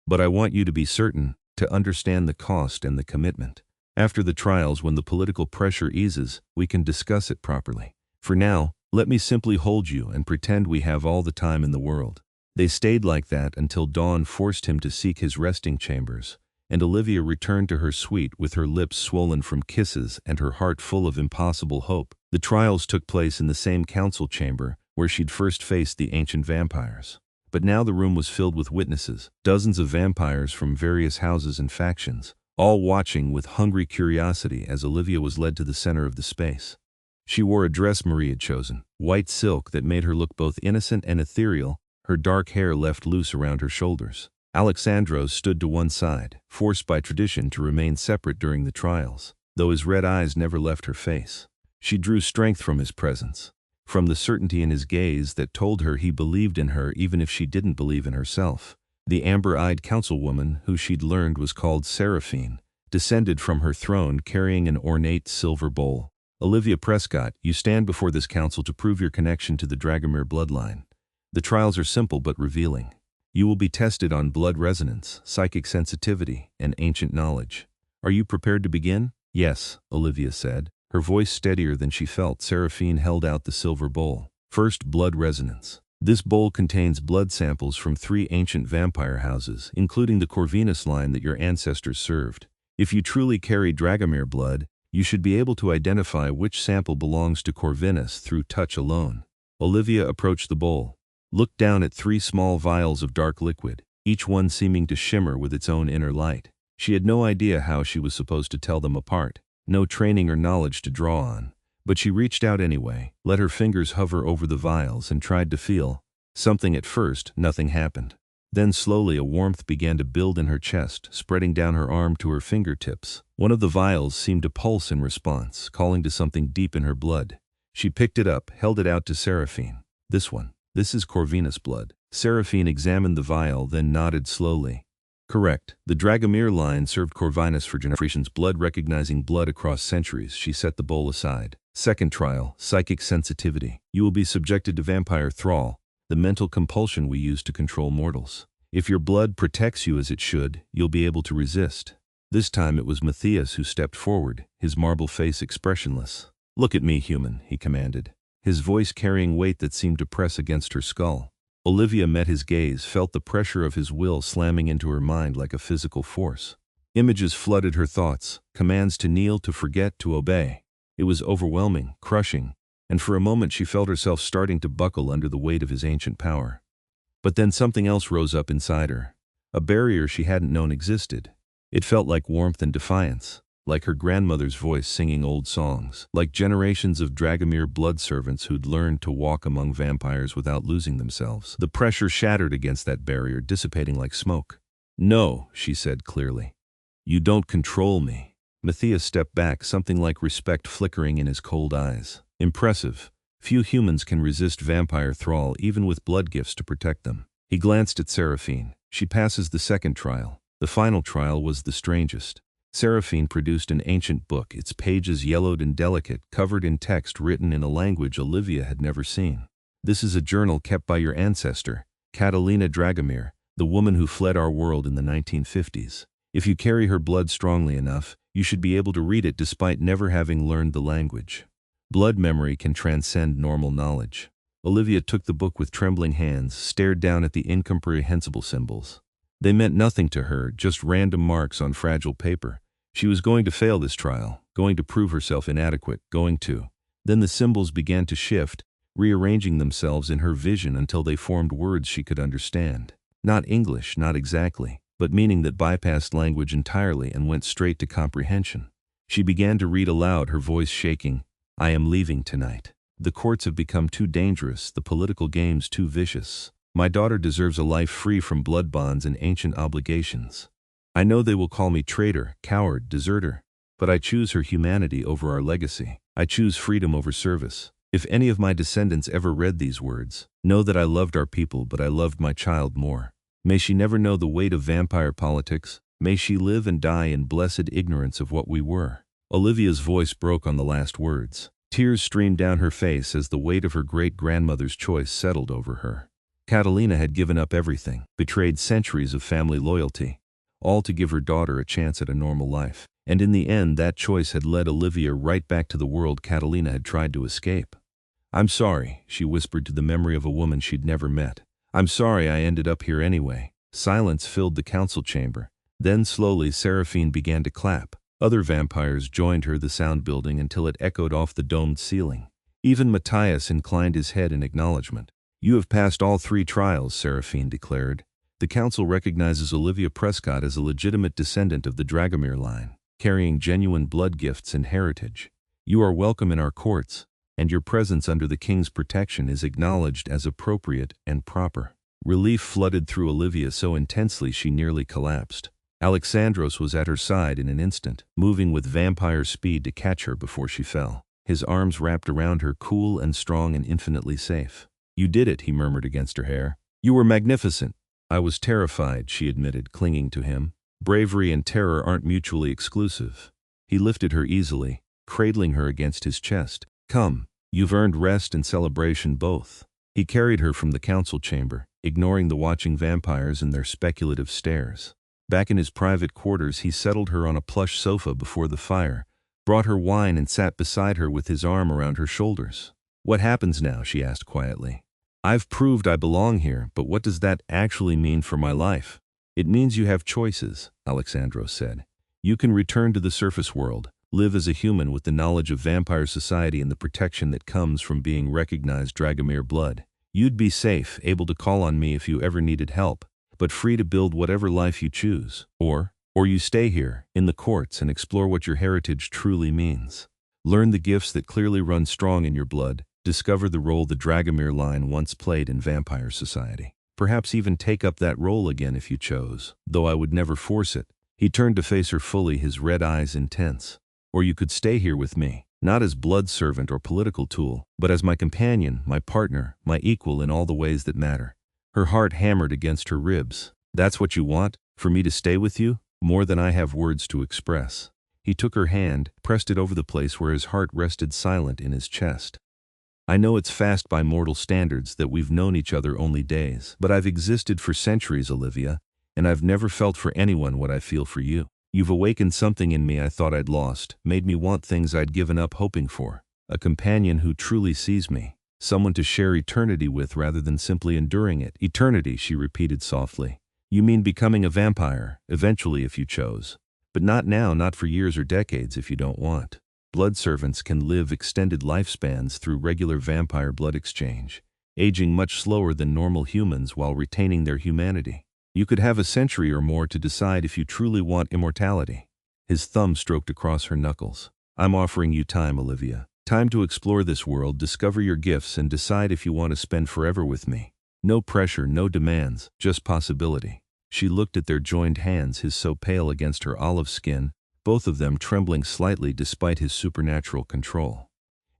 "But I want you to be certain, to understand the cost and the commitment. After the trials, when the political pressure eases, we can discuss it properly. For now, let me simply hold you and pretend we have all the time in the world." They stayed like that until dawn forced him to seek his resting chambers, and Olivia returned to her suite with her lips swollen from kisses and her heart full of impossible hope. The trials took place in the same council chamber where she'd first faced the ancient vampires. But now the room was filled with witnesses, dozens of vampires from various houses and factions, all watching with hungry curiosity as Olivia was led to the center of the space. She wore a dress Marie had chosen, white silk that made her look both innocent and ethereal, her dark hair left loose around her shoulders. Aleksandros stood to one side, forced by tradition to remain separate during the trials, though his red eyes never left her face. She drew strength from his presence, from the certainty in his gaze that told her he believed in her even if she didn't believe in herself. The amber-eyed councilwoman, who she'd learned was called Seraphine, descended from her throne carrying an ornate silver bowl. "Olivia Prescott, you stand before this council to prove your connection to the Dragomir bloodline. The trials are simple but revealing. You will be tested on blood resonance, psychic sensitivity, and ancient knowledge. Are you prepared to begin?" "Yes," Olivia said, her voice steadier than she felt. Seraphine held out the silver bowl. "First, blood resonance. This bowl contains blood samples from 3 ancient vampire houses, including the Corvinus line that your ancestors served. If you truly carry Dragomir blood, you should be able to identify which sample belongs to Corvinus through touch alone." Olivia approached the bowl, looked down at 3 small vials of dark liquid, each one seeming to shimmer with its own inner light. She had no idea how she was supposed to tell them apart, no training or knowledge to draw on. But she reached out anyway, let her fingers hover over the vials and tried to feel something. At first, nothing happened. Then slowly a warmth began to build in her chest, spreading down her arm to her fingertips. One of the vials seemed to pulse in response, calling to something deep in her blood. She picked it up, held it out to Seraphine. "This one. This is Corvinus blood." Seraphine examined the vial, then nodded slowly. "Correct. The Dragomir line served Corvinus for generations, blood recognizing blood across centuries." She set the bowl aside. "Second trial, psychic sensitivity. You will be subjected to vampire thrall, the mental compulsion we use to control mortals. If your blood protects you as it should, you'll be able to resist." This time it was Matthias who stepped forward, his marble face expressionless. "Look at me, human," he commanded, his voice carrying weight that seemed to press against her skull. Olivia met his gaze, felt the pressure of his will slamming into her mind like a physical force. Images flooded her thoughts, commands to kneel, to forget, to obey. It was overwhelming, crushing, and for a moment she felt herself starting to buckle under the weight of his ancient power. But then something else rose up inside her, a barrier she hadn't known existed. It felt like warmth and defiance, like her grandmother's voice singing old songs, like generations of Dragomir blood servants who'd learned to walk among vampires without losing themselves. The pressure shattered against that barrier, dissipating like smoke. "No," she said clearly. "You don't control me." Matthias stepped back, something like respect flickering in his cold eyes. "Impressive. Few humans can resist vampire thrall, even with blood gifts to protect them." He glanced at Seraphine. "She passes the second trial. The final trial was the strangest." Seraphine produced an ancient book, its pages yellowed and delicate, covered in text written in a language Olivia had never seen. "This is a journal kept by your ancestor, Catalina Dragomir, the woman who fled our world in the 1950s. If you carry her blood strongly enough, you should be able to read it despite never having learned the language." Blood memory can transcend normal knowledge. Olivia took the book with trembling hands, stared down at the incomprehensible symbols. They meant nothing to her, just random marks on fragile paper. She was going to fail this trial, going to prove herself inadequate, going to. Then the symbols began to shift, rearranging themselves in her vision until they formed words she could understand. Not English, not exactly, but meaning that bypassed language entirely and went straight to comprehension. She began to read aloud, her voice shaking. I am leaving tonight. The courts have become too dangerous, the political games too vicious. My daughter deserves a life free from blood bonds and ancient obligations. I know they will call me traitor, coward, deserter, but I choose her humanity over our legacy. I choose freedom over service. If any of my descendants ever read these words, know that I loved our people, but I loved my child more. May she never know the weight of vampire politics. May she live and die in blessed ignorance of what we were. Olivia's voice broke on the last words. Tears streamed down her face as the weight of her great-grandmother's choice settled over her. Catalina had given up everything, betrayed centuries of family loyalty, all to give her daughter a chance at a normal life. And in the end, that choice had led Olivia right back to the world Catalina had tried to escape. I'm sorry, she whispered to the memory of a woman she'd never met. I'm sorry I ended up here anyway. Silence filled the council chamber. Then slowly Seraphine began to clap. Other vampires joined her, the sound building until it echoed off the domed ceiling. Even Matthias inclined his head in acknowledgement. You have passed all 3 trials, Seraphine declared. The council recognizes Olivia Prescott as a legitimate descendant of the Dragomir line, carrying genuine blood gifts and heritage. You are welcome in our courts, and your presence under the king's protection is acknowledged as appropriate and proper. Relief flooded through Olivia so intensely she nearly collapsed. Aleksandros was at her side in an instant, moving with vampire speed to catch her before she fell. His arms wrapped around her, cool and strong and infinitely safe. You did it, he murmured against her hair. You were magnificent. I was terrified, she admitted, clinging to him. Bravery and terror aren't mutually exclusive. He lifted her easily, cradling her against his chest. Come, you've earned rest and celebration both. He carried her from the council chamber, ignoring the watching vampires and their speculative stares. Back in his private quarters, he settled her on a plush sofa before the fire, brought her wine and sat beside her with his arm around her shoulders. What happens now? She asked quietly. I've proved I belong here, but what does that actually mean for my life? It means you have choices, Aleksandros said. You can return to the surface world, live as a human with the knowledge of vampire society and the protection that comes from being recognized Dragomir blood. You'd be safe, able to call on me if you ever needed help, but free to build whatever life you choose. Or you stay here, in the courts, and explore what your heritage truly means. Learn the gifts that clearly run strong in your blood, discover the role the Dragomir line once played in vampire society. Perhaps even take up that role again if you chose, though I would never force it. He turned to face her fully, his red eyes intense. Or you could stay here with me, not as blood servant or political tool, but as my companion, my partner, my equal in all the ways that matter. Her heart hammered against her ribs. That's what you want? For me to stay with you? More than I have words to express. He took her hand, pressed it over the place where his heart rested silent in his chest. I know it's fast by mortal standards that we've known each other only days, but I've existed for centuries, Olivia, and I've never felt for anyone what I feel for you. You've awakened something in me I thought I'd lost, made me want things I'd given up hoping for. A companion who truly sees me. Someone to share eternity with rather than simply enduring it. Eternity, she repeated softly. You mean becoming a vampire, eventually if you chose. But not now, not for years or decades if you don't want. Blood servants can live extended lifespans through regular vampire blood exchange, aging much slower than normal humans while retaining their humanity. You could have a century or more to decide if you truly want immortality. His thumb stroked across her knuckles. I'm offering you time, Olivia. Time to explore this world, discover your gifts, and decide if you want to spend forever with me. No pressure, no demands, just possibility. She looked at their joined hands, his so pale against her olive skin, both of them trembling slightly despite his supernatural control.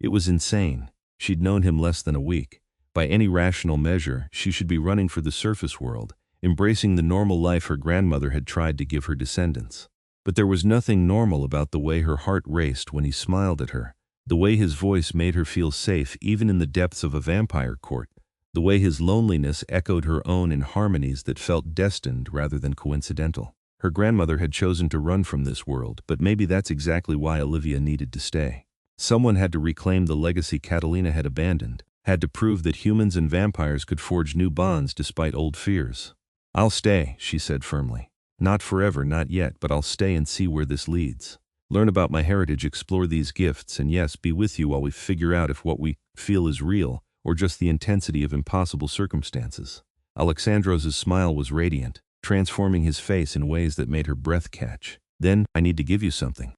It was insane. She'd known him less than a week. By any rational measure, she should be running for the surface world, embracing the normal life her grandmother had tried to give her descendants. But there was nothing normal about the way her heart raced when he smiled at her, the way his voice made her feel safe even in the depths of a vampire court, the way his loneliness echoed her own in harmonies that felt destined rather than coincidental. Her grandmother had chosen to run from this world, but maybe that's exactly why Olivia needed to stay. Someone had to reclaim the legacy Catalina had abandoned, had to prove that humans and vampires could forge new bonds despite old fears. "I'll stay," she said firmly. "Not forever, not yet, but I'll stay and see where this leads. Learn about my heritage, explore these gifts, and yes, be with you while we figure out if what we feel is real or just the intensity of impossible circumstances." Aleksandros' smile was radiant, transforming his face in ways that made her breath catch. "Then, I need to give you something."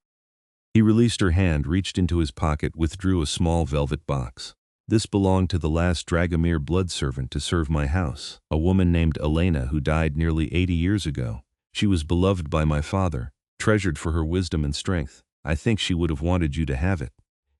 He released her hand, reached into his pocket, withdrew a small velvet box. "This belonged to the last Dragomir blood servant to serve my house, a woman named Elena who died nearly 80 years ago. She was beloved by my father, treasured for her wisdom and strength. I think she would have wanted you to have it."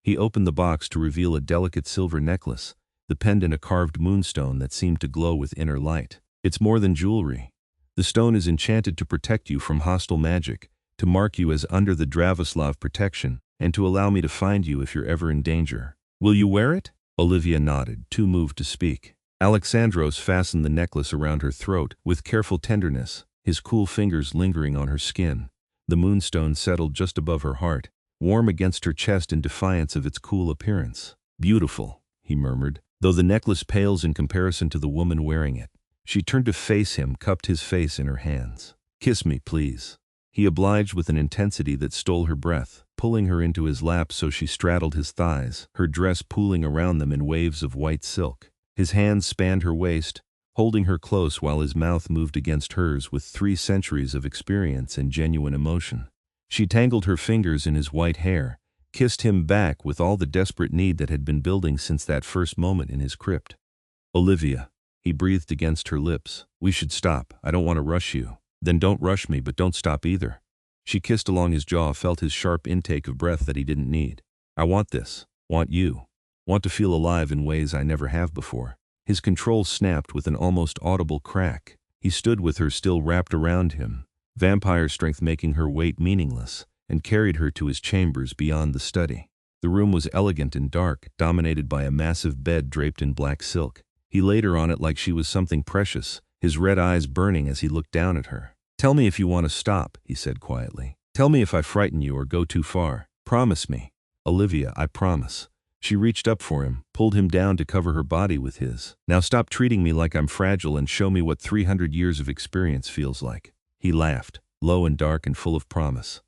He opened the box to reveal a delicate silver necklace, the pendant a carved moonstone that seemed to glow with inner light. "It's more than jewelry. The stone is enchanted to protect you from hostile magic, to mark you as under the Dravoslav protection, and to allow me to find you if you're ever in danger. Will you wear it?" Olivia nodded, too moved to speak. Aleksandros fastened the necklace around her throat with careful tenderness, his cool fingers lingering on her skin. The moonstone settled just above her heart, warm against her chest in defiance of its cool appearance. "Beautiful," he murmured, "though the necklace pales in comparison to the woman wearing it." She turned to face him, cupped his face in her hands. "Kiss me, please." He obliged with an intensity that stole her breath, pulling her into his lap so she straddled his thighs, her dress pooling around them in waves of white silk. His hands spanned her waist, holding her close while his mouth moved against hers with 3 centuries of experience and genuine emotion. She tangled her fingers in his white hair, kissed him back with all the desperate need that had been building since that first moment in his crypt. "Olivia," he breathed against her lips, "we should stop. I don't want to rush you." "Then don't rush me, but don't stop either." She kissed along his jaw, felt his sharp intake of breath that he didn't need. "I want this. Want you. Want to feel alive in ways I never have before." His control snapped with an almost audible crack. He stood with her still wrapped around him, vampire strength making her weight meaningless, and carried her to his chambers beyond the study. The room was elegant and dark, dominated by a massive bed draped in black silk. He laid her on it like she was something precious, his red eyes burning as he looked down at her. "Tell me if you want to stop," he said quietly. "Tell me if I frighten you or go too far. Promise me." "Olivia, I promise." She reached up for him, pulled him down to cover her body with his. "Now stop treating me like I'm fragile and show me what 300 years of experience feels like." He laughed, low and dark and full of promise.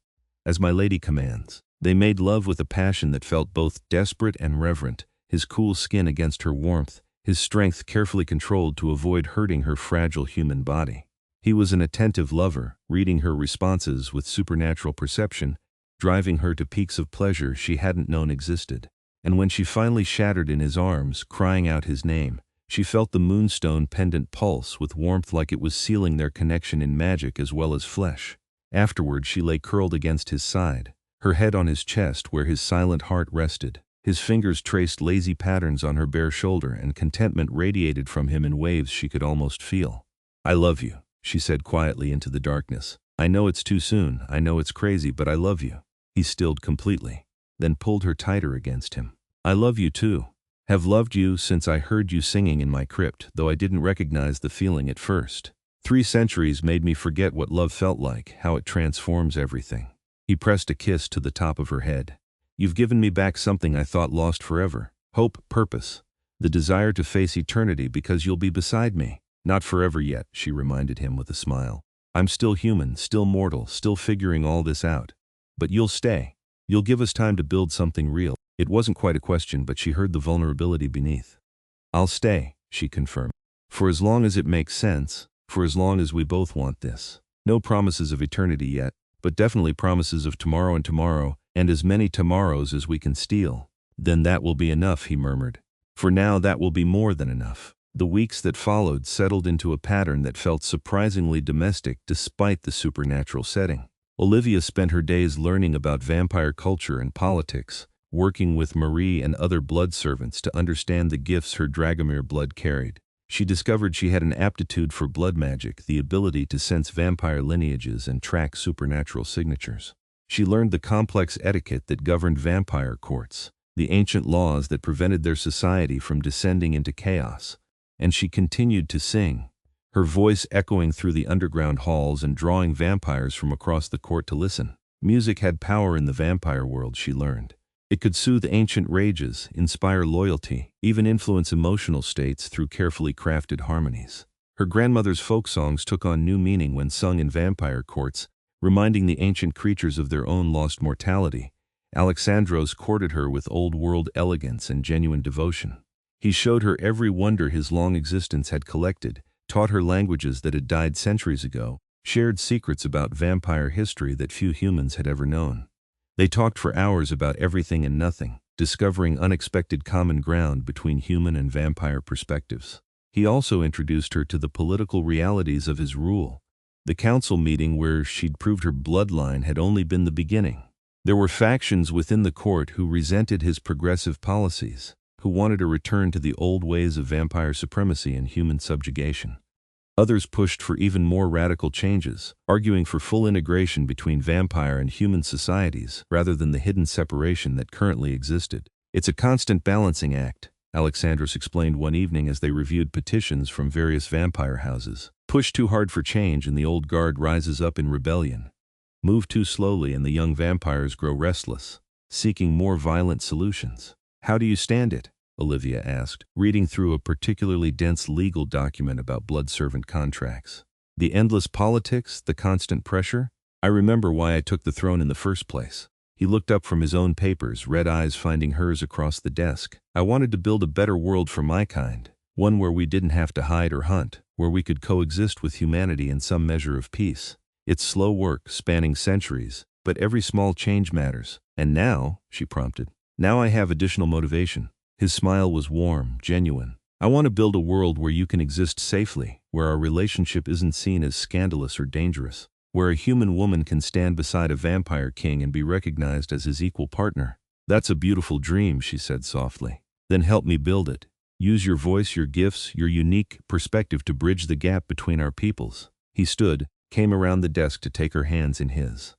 "As my lady commands." They made love with a passion that felt both desperate and reverent, his cool skin against her warmth, his strength carefully controlled to avoid hurting her fragile human body. He was an attentive lover, reading her responses with supernatural perception, driving her to peaks of pleasure she hadn't known existed. And when she finally shattered in his arms, crying out his name, she felt the moonstone pendant pulse with warmth like it was sealing their connection in magic as well as flesh. Afterward she lay curled against his side, her head on his chest where his silent heart rested. His fingers traced lazy patterns on her bare shoulder, and contentment radiated from him in waves she could almost feel. "I love you," she said quietly into the darkness. "I know it's too soon, I know it's crazy, but I love you." He stilled completely, then pulled her tighter against him. "I love you too. Have loved you since I heard you singing in my crypt, though I didn't recognize the feeling at first. 3 centuries made me forget what love felt like, how it transforms everything." He pressed a kiss to the top of her head. "You've given me back something I thought lost forever. Hope, purpose, the desire to face eternity because you'll be beside me." "Not forever yet," she reminded him with a smile. "I'm still human, still mortal, still figuring all this out. But you'll stay. You'll give us time to build something real." It wasn't quite a question, but she heard the vulnerability beneath. "I'll stay," she confirmed. "For as long as it makes sense, for as long as we both want this. No promises of eternity yet, but definitely promises of tomorrow and as many tomorrows as we can steal." "Then that will be enough," he murmured. "For now that will be more than enough." The weeks that followed settled into a pattern that felt surprisingly domestic despite the supernatural setting. Olivia spent her days learning about vampire culture and politics, working with Marie and other blood servants to understand the gifts her Dragomir blood carried. She discovered she had an aptitude for blood magic, the ability to sense vampire lineages and track supernatural signatures. She learned the complex etiquette that governed vampire courts, the ancient laws that prevented their society from descending into chaos. And she continued to sing, her voice echoing through the underground halls and drawing vampires from across the court to listen. Music had power in the vampire world, she learned. It could soothe ancient rages, inspire loyalty, even influence emotional states through carefully crafted harmonies. Her grandmother's folk songs took on new meaning when sung in vampire courts, reminding the ancient creatures of their own lost mortality. Aleksandros courted her with old-world elegance and genuine devotion. He showed her every wonder his long existence had collected, taught her languages that had died centuries ago, shared secrets about vampire history that few humans had ever known. They talked for hours about everything and nothing, discovering unexpected common ground between human and vampire perspectives. He also introduced her to the political realities of his rule. The council meeting where she'd proved her bloodline had only been the beginning. There were factions within the court who resented his progressive policies, who wanted a return to the old ways of vampire supremacy and human subjugation. Others pushed for even more radical changes, arguing for full integration between vampire and human societies rather than the hidden separation that currently existed. It's a constant balancing act, Aleksandros explained one evening as they reviewed petitions from various vampire houses. Push too hard for change and the old guard rises up in rebellion. Move too slowly and the young vampires grow restless, seeking more violent solutions. How do you stand it? Olivia asked, reading through a particularly dense legal document about blood servant contracts. The endless politics, the constant pressure? I remember why I took the throne in the first place. He looked up from his own papers, red eyes finding hers across the desk. I wanted to build a better world for my kind, one where we didn't have to hide or hunt, where we could coexist with humanity in some measure of peace. It's slow work, spanning centuries, but every small change matters. And now, she prompted, now I have additional motivation. His smile was warm, genuine. I want to build a world where you can exist safely, where our relationship isn't seen as scandalous or dangerous, where a human woman can stand beside a vampire king and be recognized as his equal partner. That's a beautiful dream, she said softly. Then help me build it. Use your voice, your gifts, your unique perspective to bridge the gap between our peoples. He stood, came around the desk to take her hands in his.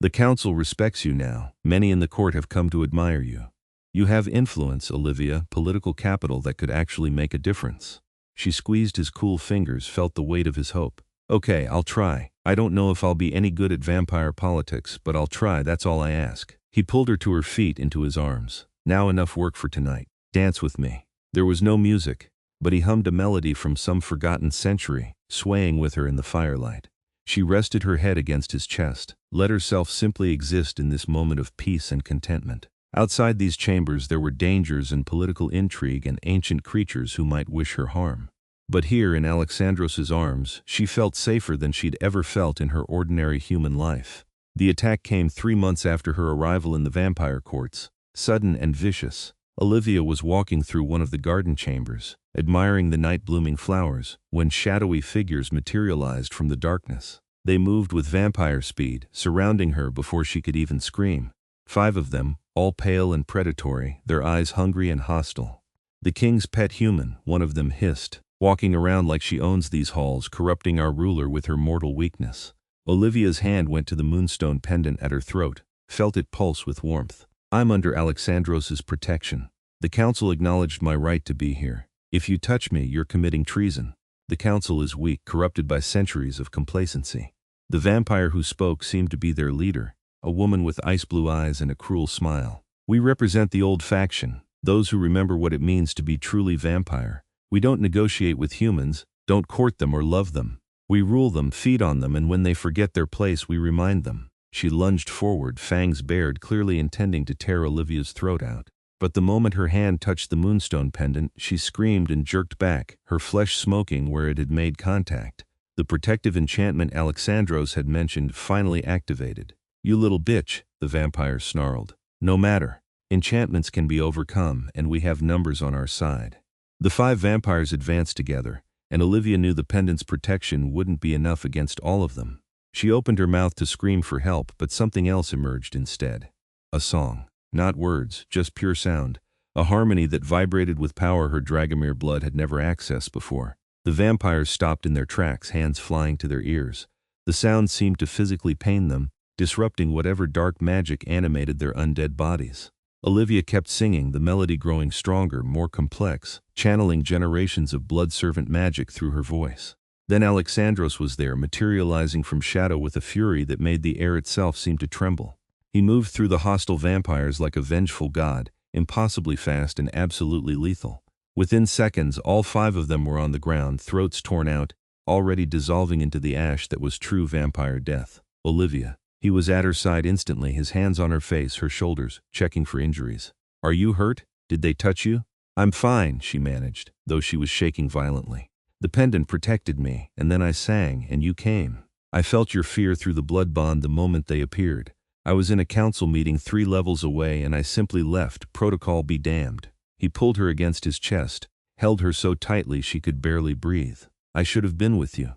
The council respects you now. Many in the court have come to admire you. You have influence, Olivia, political capital that could actually make a difference. She squeezed his cool fingers, felt the weight of his hope. Okay, I'll try. I don't know if I'll be any good at vampire politics, but I'll try, that's all I ask. He pulled her to her feet into his arms. Now enough work for tonight. Dance with me. There was no music, but he hummed a melody from some forgotten century, swaying with her in the firelight. She rested her head against his chest, let herself simply exist in this moment of peace and contentment. Outside these chambers there were dangers and political intrigue and ancient creatures who might wish her harm. But here in Aleksandros' arms, she felt safer than she'd ever felt in her ordinary human life. The attack came 3 months after her arrival in the vampire courts, sudden and vicious. Olivia was walking through one of the garden chambers, admiring the night-blooming flowers, when shadowy figures materialized from the darkness. They moved with vampire speed, surrounding her before she could even scream. 5 of them, all pale and predatory, their eyes hungry and hostile. The king's pet human, one of them hissed, walking around like she owns these halls, corrupting our ruler with her mortal weakness. Olivia's hand went to the moonstone pendant at her throat, felt it pulse with warmth. I'm under Aleksandros' protection. The council acknowledged my right to be here. If you touch me, you're committing treason. The council is weak, corrupted by centuries of complacency. The vampire who spoke seemed to be their leader, a woman with ice-blue eyes and a cruel smile. We represent the old faction, those who remember what it means to be truly vampire. We don't negotiate with humans, don't court them or love them. We rule them, feed on them, and when they forget their place, we remind them. She lunged forward, fangs bared, clearly intending to tear Olivia's throat out. But the moment her hand touched the moonstone pendant, she screamed and jerked back, her flesh smoking where it had made contact. The protective enchantment Aleksandros had mentioned finally activated. You little bitch, the vampire snarled. No matter. Enchantments can be overcome, and we have numbers on our side. The 5 vampires advanced together, and Olivia knew the pendant's protection wouldn't be enough against all of them. She opened her mouth to scream for help, but something else emerged instead. A song. Not words, just pure sound. A harmony that vibrated with power her Dragomir blood had never accessed before. The vampires stopped in their tracks, hands flying to their ears. The sound seemed to physically pain them, disrupting whatever dark magic animated their undead bodies. Olivia kept singing, the melody growing stronger, more complex, channeling generations of blood servant magic through her voice. Then Aleksandros was there, materializing from shadow with a fury that made the air itself seem to tremble. He moved through the hostile vampires like a vengeful god, impossibly fast and absolutely lethal. Within seconds, all 5 of them were on the ground, throats torn out, already dissolving into the ash that was true vampire death. Olivia. He was at her side instantly, his hands on her face, her shoulders, checking for injuries. Are you hurt? Did they touch you? I'm fine, she managed, though she was shaking violently. The pendant protected me, and then I sang, and you came. I felt your fear through the blood bond the moment they appeared. I was in a council meeting 3 levels away, and I simply left, protocol be damned. He pulled her against his chest, held her so tightly she could barely breathe. I should have been with you.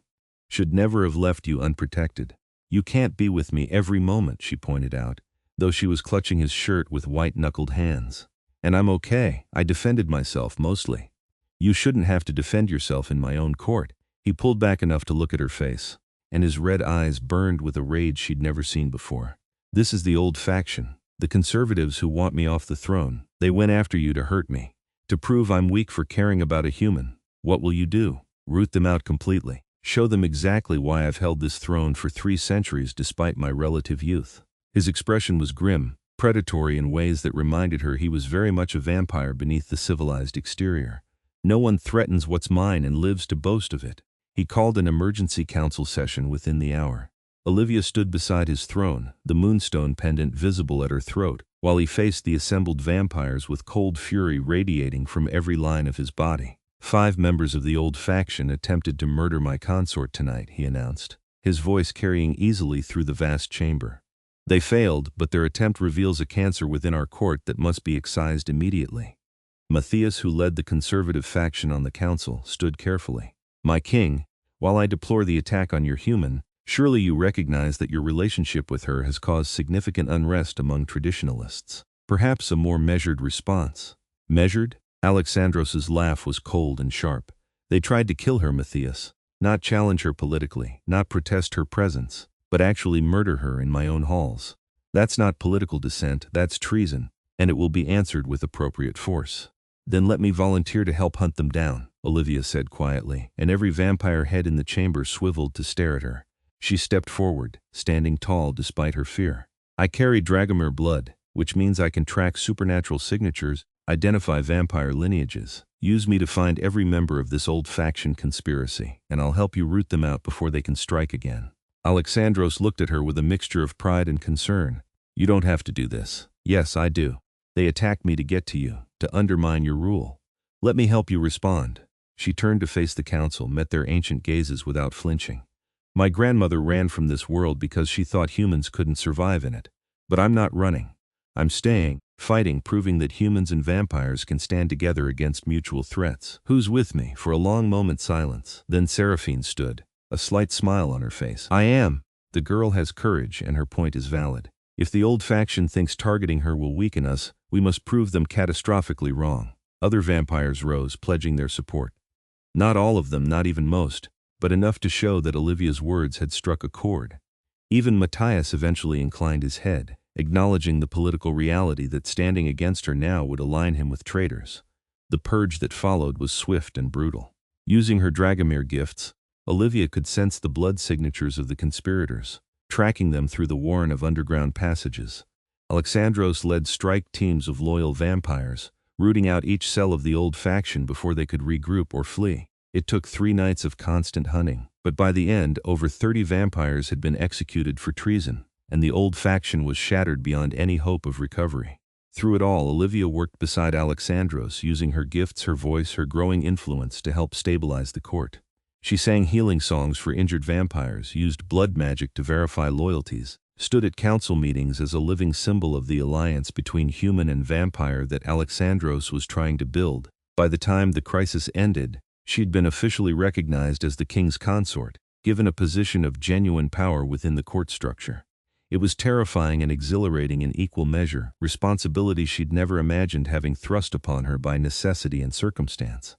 Should never have left you unprotected. You can't be with me every moment, she pointed out, though she was clutching his shirt with white-knuckled hands. And I'm okay. I defended myself, mostly. You shouldn't have to defend yourself in my own court. He pulled back enough to look at her face, and his red eyes burned with a rage she'd never seen before. This is the old faction, the conservatives who want me off the throne. They went after you to hurt me, to prove I'm weak for caring about a human. What will you do? Root them out completely. Show them exactly why I've held this throne for 3 centuries despite my relative youth. His expression was grim, predatory in ways that reminded her he was very much a vampire beneath the civilized exterior. No one threatens what's mine and lives to boast of it. He called an emergency council session within the hour. Olivia stood beside his throne, the moonstone pendant visible at her throat, while he faced the assembled vampires with cold fury radiating from every line of his body. 5 members of the old faction attempted to murder my consort tonight, he announced, his voice carrying easily through the vast chamber. They failed, but their attempt reveals a cancer within our court that must be excised immediately. Matthias, who led the conservative faction on the council, stood carefully. My king, while I deplore the attack on your human, surely you recognize that your relationship with her has caused significant unrest among traditionalists. Perhaps a more measured response. Measured? Aleksandros' laugh was cold and sharp. They tried to kill her, Matthias. Not challenge her politically, not protest her presence, but actually murder her in my own halls. That's not political dissent, that's treason, and it will be answered with appropriate force. Then let me volunteer to help hunt them down, Olivia said quietly, and every vampire head in the chamber swiveled to stare at her. She stepped forward, standing tall despite her fear. I carry Dragomir blood, which means I can track supernatural signatures, identify vampire lineages. Use me to find every member of this old faction conspiracy, and I'll help you root them out before they can strike again. Aleksandros looked at her with a mixture of pride and concern. You don't have to do this. Yes, I do. They attacked me to get to you, to undermine your rule. Let me help you respond. She turned to face the council, met their ancient gazes without flinching. My grandmother ran from this world because she thought humans couldn't survive in it. But I'm not running. I'm staying, fighting, proving that humans and vampires can stand together against mutual threats. Who's with me? For a long moment silence. Then Seraphine stood, a slight smile on her face. I am. The girl has courage, and her point is valid. If the old faction thinks targeting her will weaken us, we must prove them catastrophically wrong. Other vampires rose, pledging their support. Not all of them, not even most, but enough to show that Olivia's words had struck a chord. Even Matthias eventually inclined his head, acknowledging the political reality that standing against her now would align him with traitors. The purge that followed was swift and brutal. Using her Dragomir gifts, Olivia could sense the blood signatures of the conspirators, tracking them through the warren of underground passages. Aleksandros led strike teams of loyal vampires, rooting out each cell of the old faction before they could regroup or flee. It took 3 nights of constant hunting, but by the end, over 30 vampires had been executed for treason, and the old faction was shattered beyond any hope of recovery. Through it all, Olivia worked beside Aleksandros, using her gifts, her voice, her growing influence to help stabilize the court. She sang healing songs for injured vampires, used blood magic to verify loyalties, stood at council meetings as a living symbol of the alliance between human and vampire that Aleksandros was trying to build. By the time the crisis ended, she'd been officially recognized as the king's consort, given a position of genuine power within the court structure. It was terrifying and exhilarating in equal measure, responsibility she'd never imagined having thrust upon her by necessity and circumstance.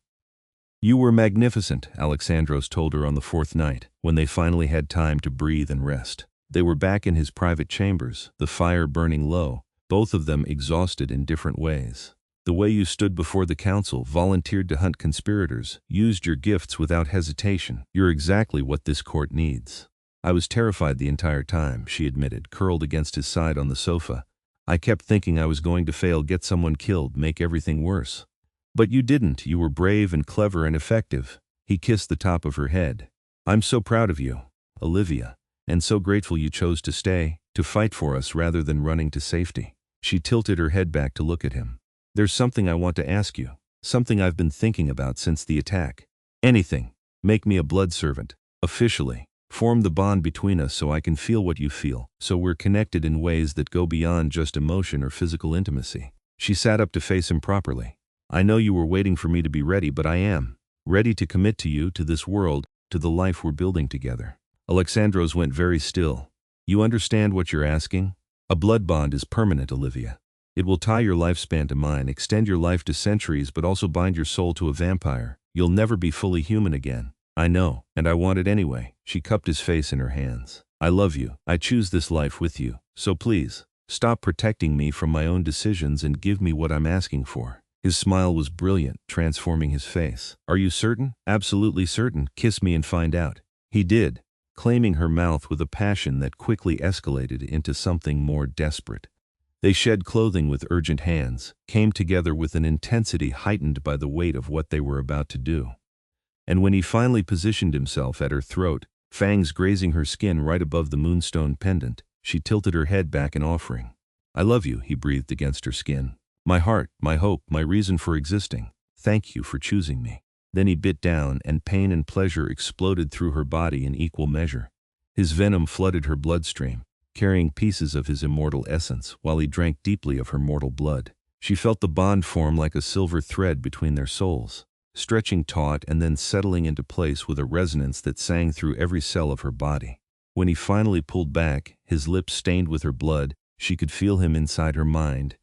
You were magnificent, Aleksandros told her on the 4th night, when they finally had time to breathe and rest. They were back in his private chambers, the fire burning low, both of them exhausted in different ways. The way you stood before the council, volunteered to hunt conspirators, used your gifts without hesitation. You're exactly what this court needs. I was terrified the entire time, she admitted, curled against his side on the sofa. I kept thinking I was going to fail, get someone killed, make everything worse. But you didn't. You were brave and clever and effective. He kissed the top of her head. I'm so proud of you, Olivia, and so grateful you chose to stay, to fight for us rather than running to safety. She tilted her head back to look at him. There's something I want to ask you, something I've been thinking about since the attack. Anything. Make me a blood servant, officially. Form the bond between us so I can feel what you feel, so we're connected in ways that go beyond just emotion or physical intimacy. She sat up to face him properly. I know you were waiting for me to be ready, but I am. Ready to commit to you, to this world, to the life we're building together. Aleksandros went very still. You understand what you're asking? A blood bond is permanent, Olivia. It will tie your lifespan to mine, extend your life to centuries, but also bind your soul to a vampire. You'll never be fully human again. I know, and I want it anyway. She cupped his face in her hands. I love you. I choose this life with you. So please, stop protecting me from my own decisions and give me what I'm asking for. His smile was brilliant, transforming his face. Are you certain? Absolutely certain. Kiss me and find out. He did, claiming her mouth with a passion that quickly escalated into something more desperate. They shed clothing with urgent hands, came together with an intensity heightened by the weight of what they were about to do. And when he finally positioned himself at her throat, fangs grazing her skin right above the moonstone pendant, she tilted her head back in offering. I love you, he breathed against her skin. My heart, my hope, my reason for existing. Thank you for choosing me. Then he bit down, and pain and pleasure exploded through her body in equal measure. His venom flooded her bloodstream, carrying pieces of his immortal essence, while he drank deeply of her mortal blood. She felt the bond form like a silver thread between their souls, stretching taut and then settling into place with a resonance that sang through every cell of her body. When he finally pulled back, his lips stained with her blood, she could feel him inside her mind,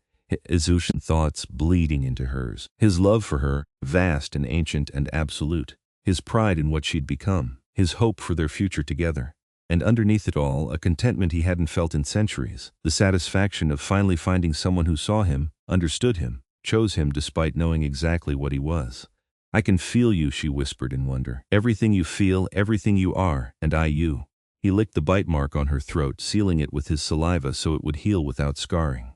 his ocean thoughts bleeding into hers. His love for her, vast and ancient and absolute. His pride in what she'd become. His hope for their future together. And underneath it all, a contentment he hadn't felt in centuries. The satisfaction of finally finding someone who saw him, understood him, chose him despite knowing exactly what he was. I can feel you, she whispered in wonder. Everything you feel, everything you are, and I you. He licked the bite mark on her throat, sealing it with his saliva so it would heal without scarring.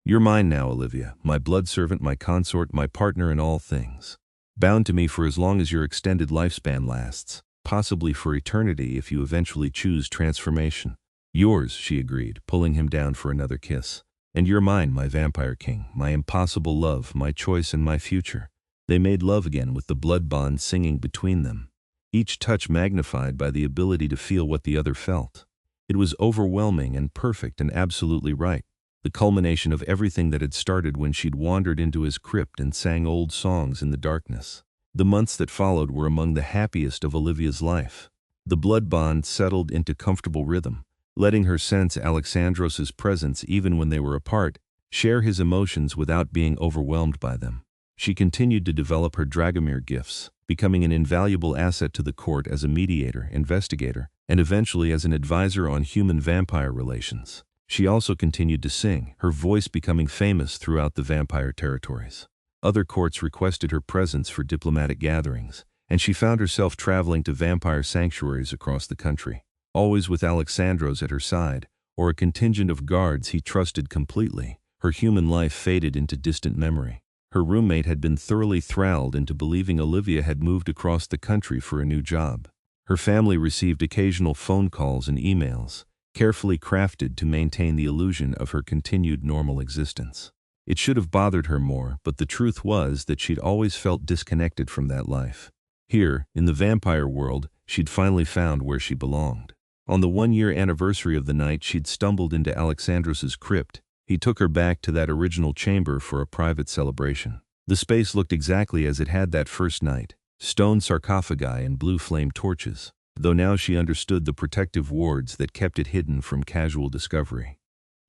You're mine now, Olivia, my blood servant, my consort, my partner in all things. Bound to me for as long as your extended lifespan lasts, possibly for eternity if you eventually choose transformation. Yours, she agreed, pulling him down for another kiss. And you're mine, my vampire king, my impossible love, my choice and my future. They made love again with the blood bond singing between them, each touch magnified by the ability to feel what the other felt. It was overwhelming and perfect and absolutely right. The culmination of everything that had started when she'd wandered into his crypt and sang old songs in the darkness. The months that followed were among the happiest of Olivia's life. The blood bond settled into comfortable rhythm, letting her sense Aleksandros' presence even when they were apart, share his emotions without being overwhelmed by them. She continued to develop her Dragomir gifts, becoming an invaluable asset to the court as a mediator, investigator, and eventually as an advisor on human-vampire relations. She also continued to sing, her voice becoming famous throughout the vampire territories. Other courts requested her presence for diplomatic gatherings, and she found herself traveling to vampire sanctuaries across the country, always with Aleksandros at her side, or a contingent of guards he trusted completely. Her human life faded into distant memory. Her roommate had been thoroughly thrilled into believing Olivia had moved across the country for a new job. Her family received occasional phone calls and emails, carefully crafted to maintain the illusion of her continued normal existence. It should have bothered her more, but the truth was that she'd always felt disconnected from that life. Here, in the vampire world, she'd finally found where she belonged. On the one-year anniversary of the night she'd stumbled into Aleksandros' crypt, he took her back to that original chamber for a private celebration. The space looked exactly as it had that first night, stone sarcophagi and blue flame torches, though now she understood the protective wards that kept it hidden from casual discovery.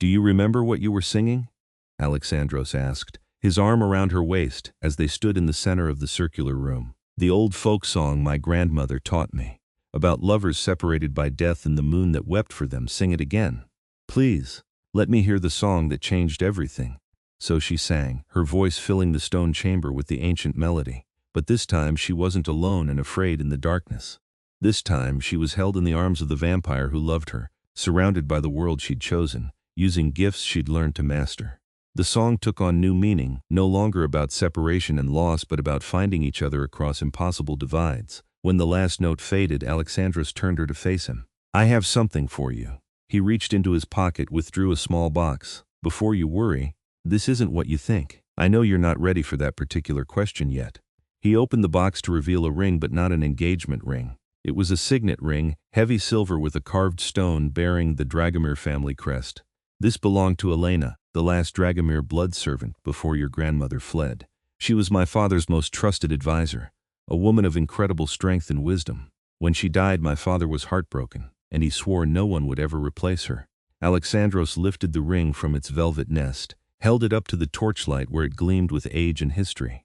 Do you remember what you were singing? Aleksandros asked, his arm around her waist as they stood in the center of the circular room. The old folk song my grandmother taught me, about lovers separated by death and the moon that wept for them. Sing it again. Please, let me hear the song that changed everything. So she sang, her voice filling the stone chamber with the ancient melody. But this time she wasn't alone and afraid in the darkness. This time, she was held in the arms of the vampire who loved her, surrounded by the world she'd chosen, using gifts she'd learned to master. The song took on new meaning, no longer about separation and loss but about finding each other across impossible divides. When the last note faded, Aleksandros turned her to face him. "I have something for you." He reached into his pocket, withdrew a small box. "Before you worry, this isn't what you think. I know you're not ready for that particular question yet." He opened the box to reveal a ring, but not an engagement ring. It was a signet ring, heavy silver with a carved stone bearing the Dragomir family crest. "This belonged to Elena, the last Dragomir blood servant before your grandmother fled. She was my father's most trusted advisor, a woman of incredible strength and wisdom. When she died, my father was heartbroken, and he swore no one would ever replace her." Aleksandros lifted the ring from its velvet nest, held it up to the torchlight where it gleamed with age and history.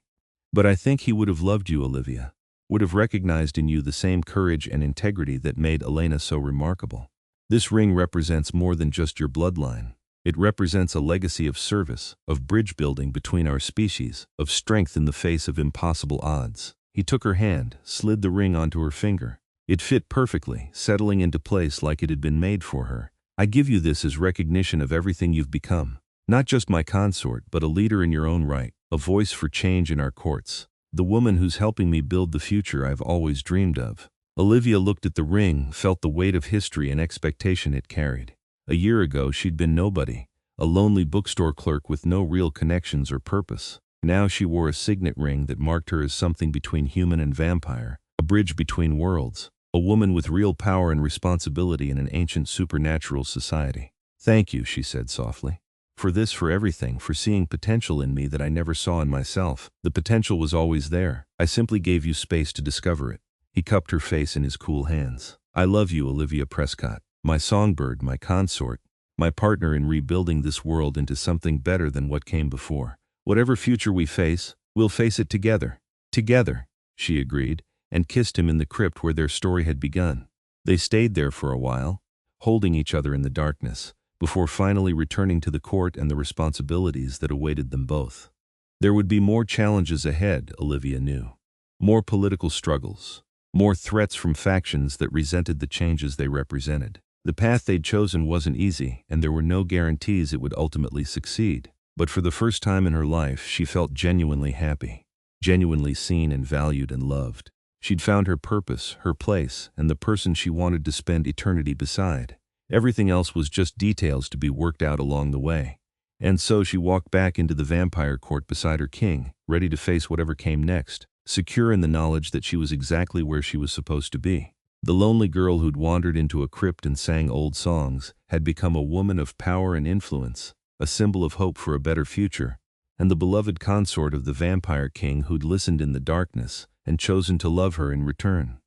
"But I think he would have loved you, Olivia, would have recognized in you the same courage and integrity that made Elena so remarkable. This ring represents more than just your bloodline. It represents a legacy of service, of bridge building between our species, of strength in the face of impossible odds." He took her hand, slid the ring onto her finger. It fit perfectly, settling into place like it had been made for her. "I give you this as recognition of everything you've become. Not just my consort, but a leader in your own right, a voice for change in our courts. The woman who's helping me build the future I've always dreamed of." Olivia looked at the ring, felt the weight of history and expectation it carried. A year ago, she'd been nobody, a lonely bookstore clerk with no real connections or purpose. Now she wore a signet ring that marked her as something between human and vampire, a bridge between worlds, a woman with real power and responsibility in an ancient supernatural society. "Thank you," she said softly. "For this, for everything, for seeing potential in me that I never saw in myself. The potential was always there. I simply gave you space to discover it." He cupped her face in his cool hands. "I love you, Olivia Prescott, my songbird, my consort, my partner in rebuilding this world into something better than what came before. Whatever future we face, we'll face it together." "Together," she agreed, and kissed him in the crypt where their story had begun. They stayed there for a while, holding each other in the darkness, before finally returning to the court and the responsibilities that awaited them both. There would be more challenges ahead, Olivia knew. More political struggles, more threats from factions that resented the changes they represented. The path they'd chosen wasn't easy, and there were no guarantees it would ultimately succeed. But for the first time in her life, she felt genuinely happy, genuinely seen and valued and loved. She'd found her purpose, her place, and the person she wanted to spend eternity beside. Everything else was just details to be worked out along the way. And so she walked back into the vampire court beside her king, ready to face whatever came next, secure in the knowledge that she was exactly where she was supposed to be. The lonely girl who'd wandered into a crypt and sang old songs had become a woman of power and influence, a symbol of hope for a better future, and the beloved consort of the vampire king who'd listened in the darkness and chosen to love her in return.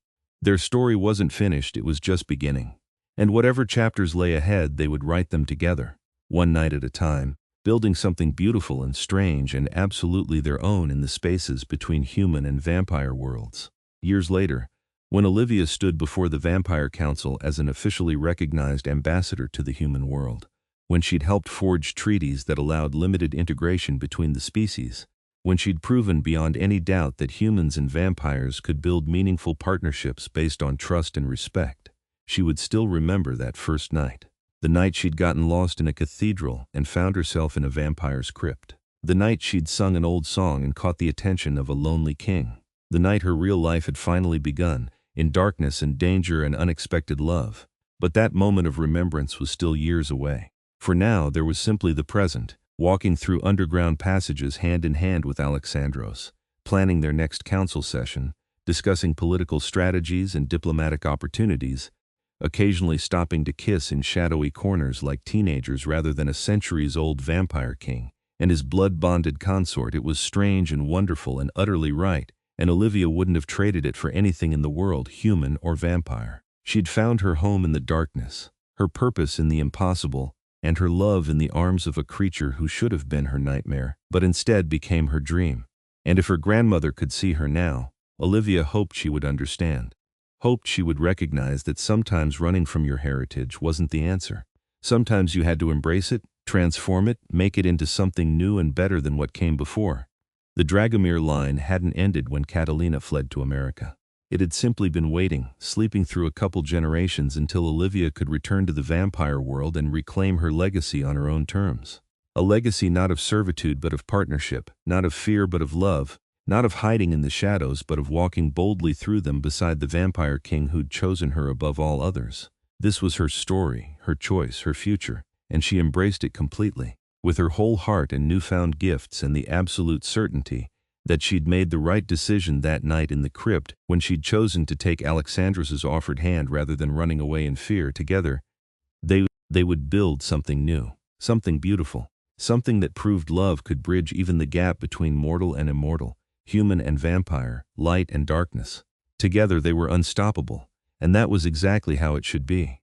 Their story wasn't finished, it was just beginning. And whatever chapters lay ahead, they would write them together, one night at a time, building something beautiful and strange and absolutely their own in the spaces between human and vampire worlds. Years later, when Olivia stood before the Vampire Council as an officially recognized ambassador to the human world, when she'd helped forge treaties that allowed limited integration between the species, when she'd proven beyond any doubt that humans and vampires could build meaningful partnerships based on trust and respect, she would still remember that first night. The night she'd gotten lost in a cathedral and found herself in a vampire's crypt. The night she'd sung an old song and caught the attention of a lonely king. The night her real life had finally begun, in darkness and danger and unexpected love. But that moment of remembrance was still years away. For now, there was simply the present, walking through underground passages hand in hand with Aleksandros, planning their next council session, discussing political strategies and diplomatic opportunities, occasionally stopping to kiss in shadowy corners like teenagers rather than a centuries-old vampire king and his blood-bonded consort. It was strange and wonderful and utterly right, and Olivia wouldn't have traded it for anything in the world, human or vampire. She'd found her home in the darkness, her purpose in the impossible, and her love in the arms of a creature who should have been her nightmare, but instead became her dream. And if her grandmother could see her now, Olivia hoped she would understand. Hoped she would recognize that sometimes running from your heritage wasn't the answer. Sometimes you had to embrace it, transform it, make it into something new and better than what came before. The Dragomir line hadn't ended when Catalina fled to America. It had simply been waiting, sleeping through a couple generations until Olivia could return to the vampire world and reclaim her legacy on her own terms. A legacy not of servitude but of partnership, not of fear but of love, not of hiding in the shadows but of walking boldly through them beside the vampire king who'd chosen her above all others. This was her story, her choice, her future, and she embraced it completely, with her whole heart and newfound gifts and the absolute certainty that she'd made the right decision that night in the crypt when she'd chosen to take Aleksandros' offered hand rather than running away in fear. Together, they would build something new, something beautiful, something that proved love could bridge even the gap between mortal and immortal, human and vampire, light and darkness. Together they were unstoppable, and that was exactly how it should be.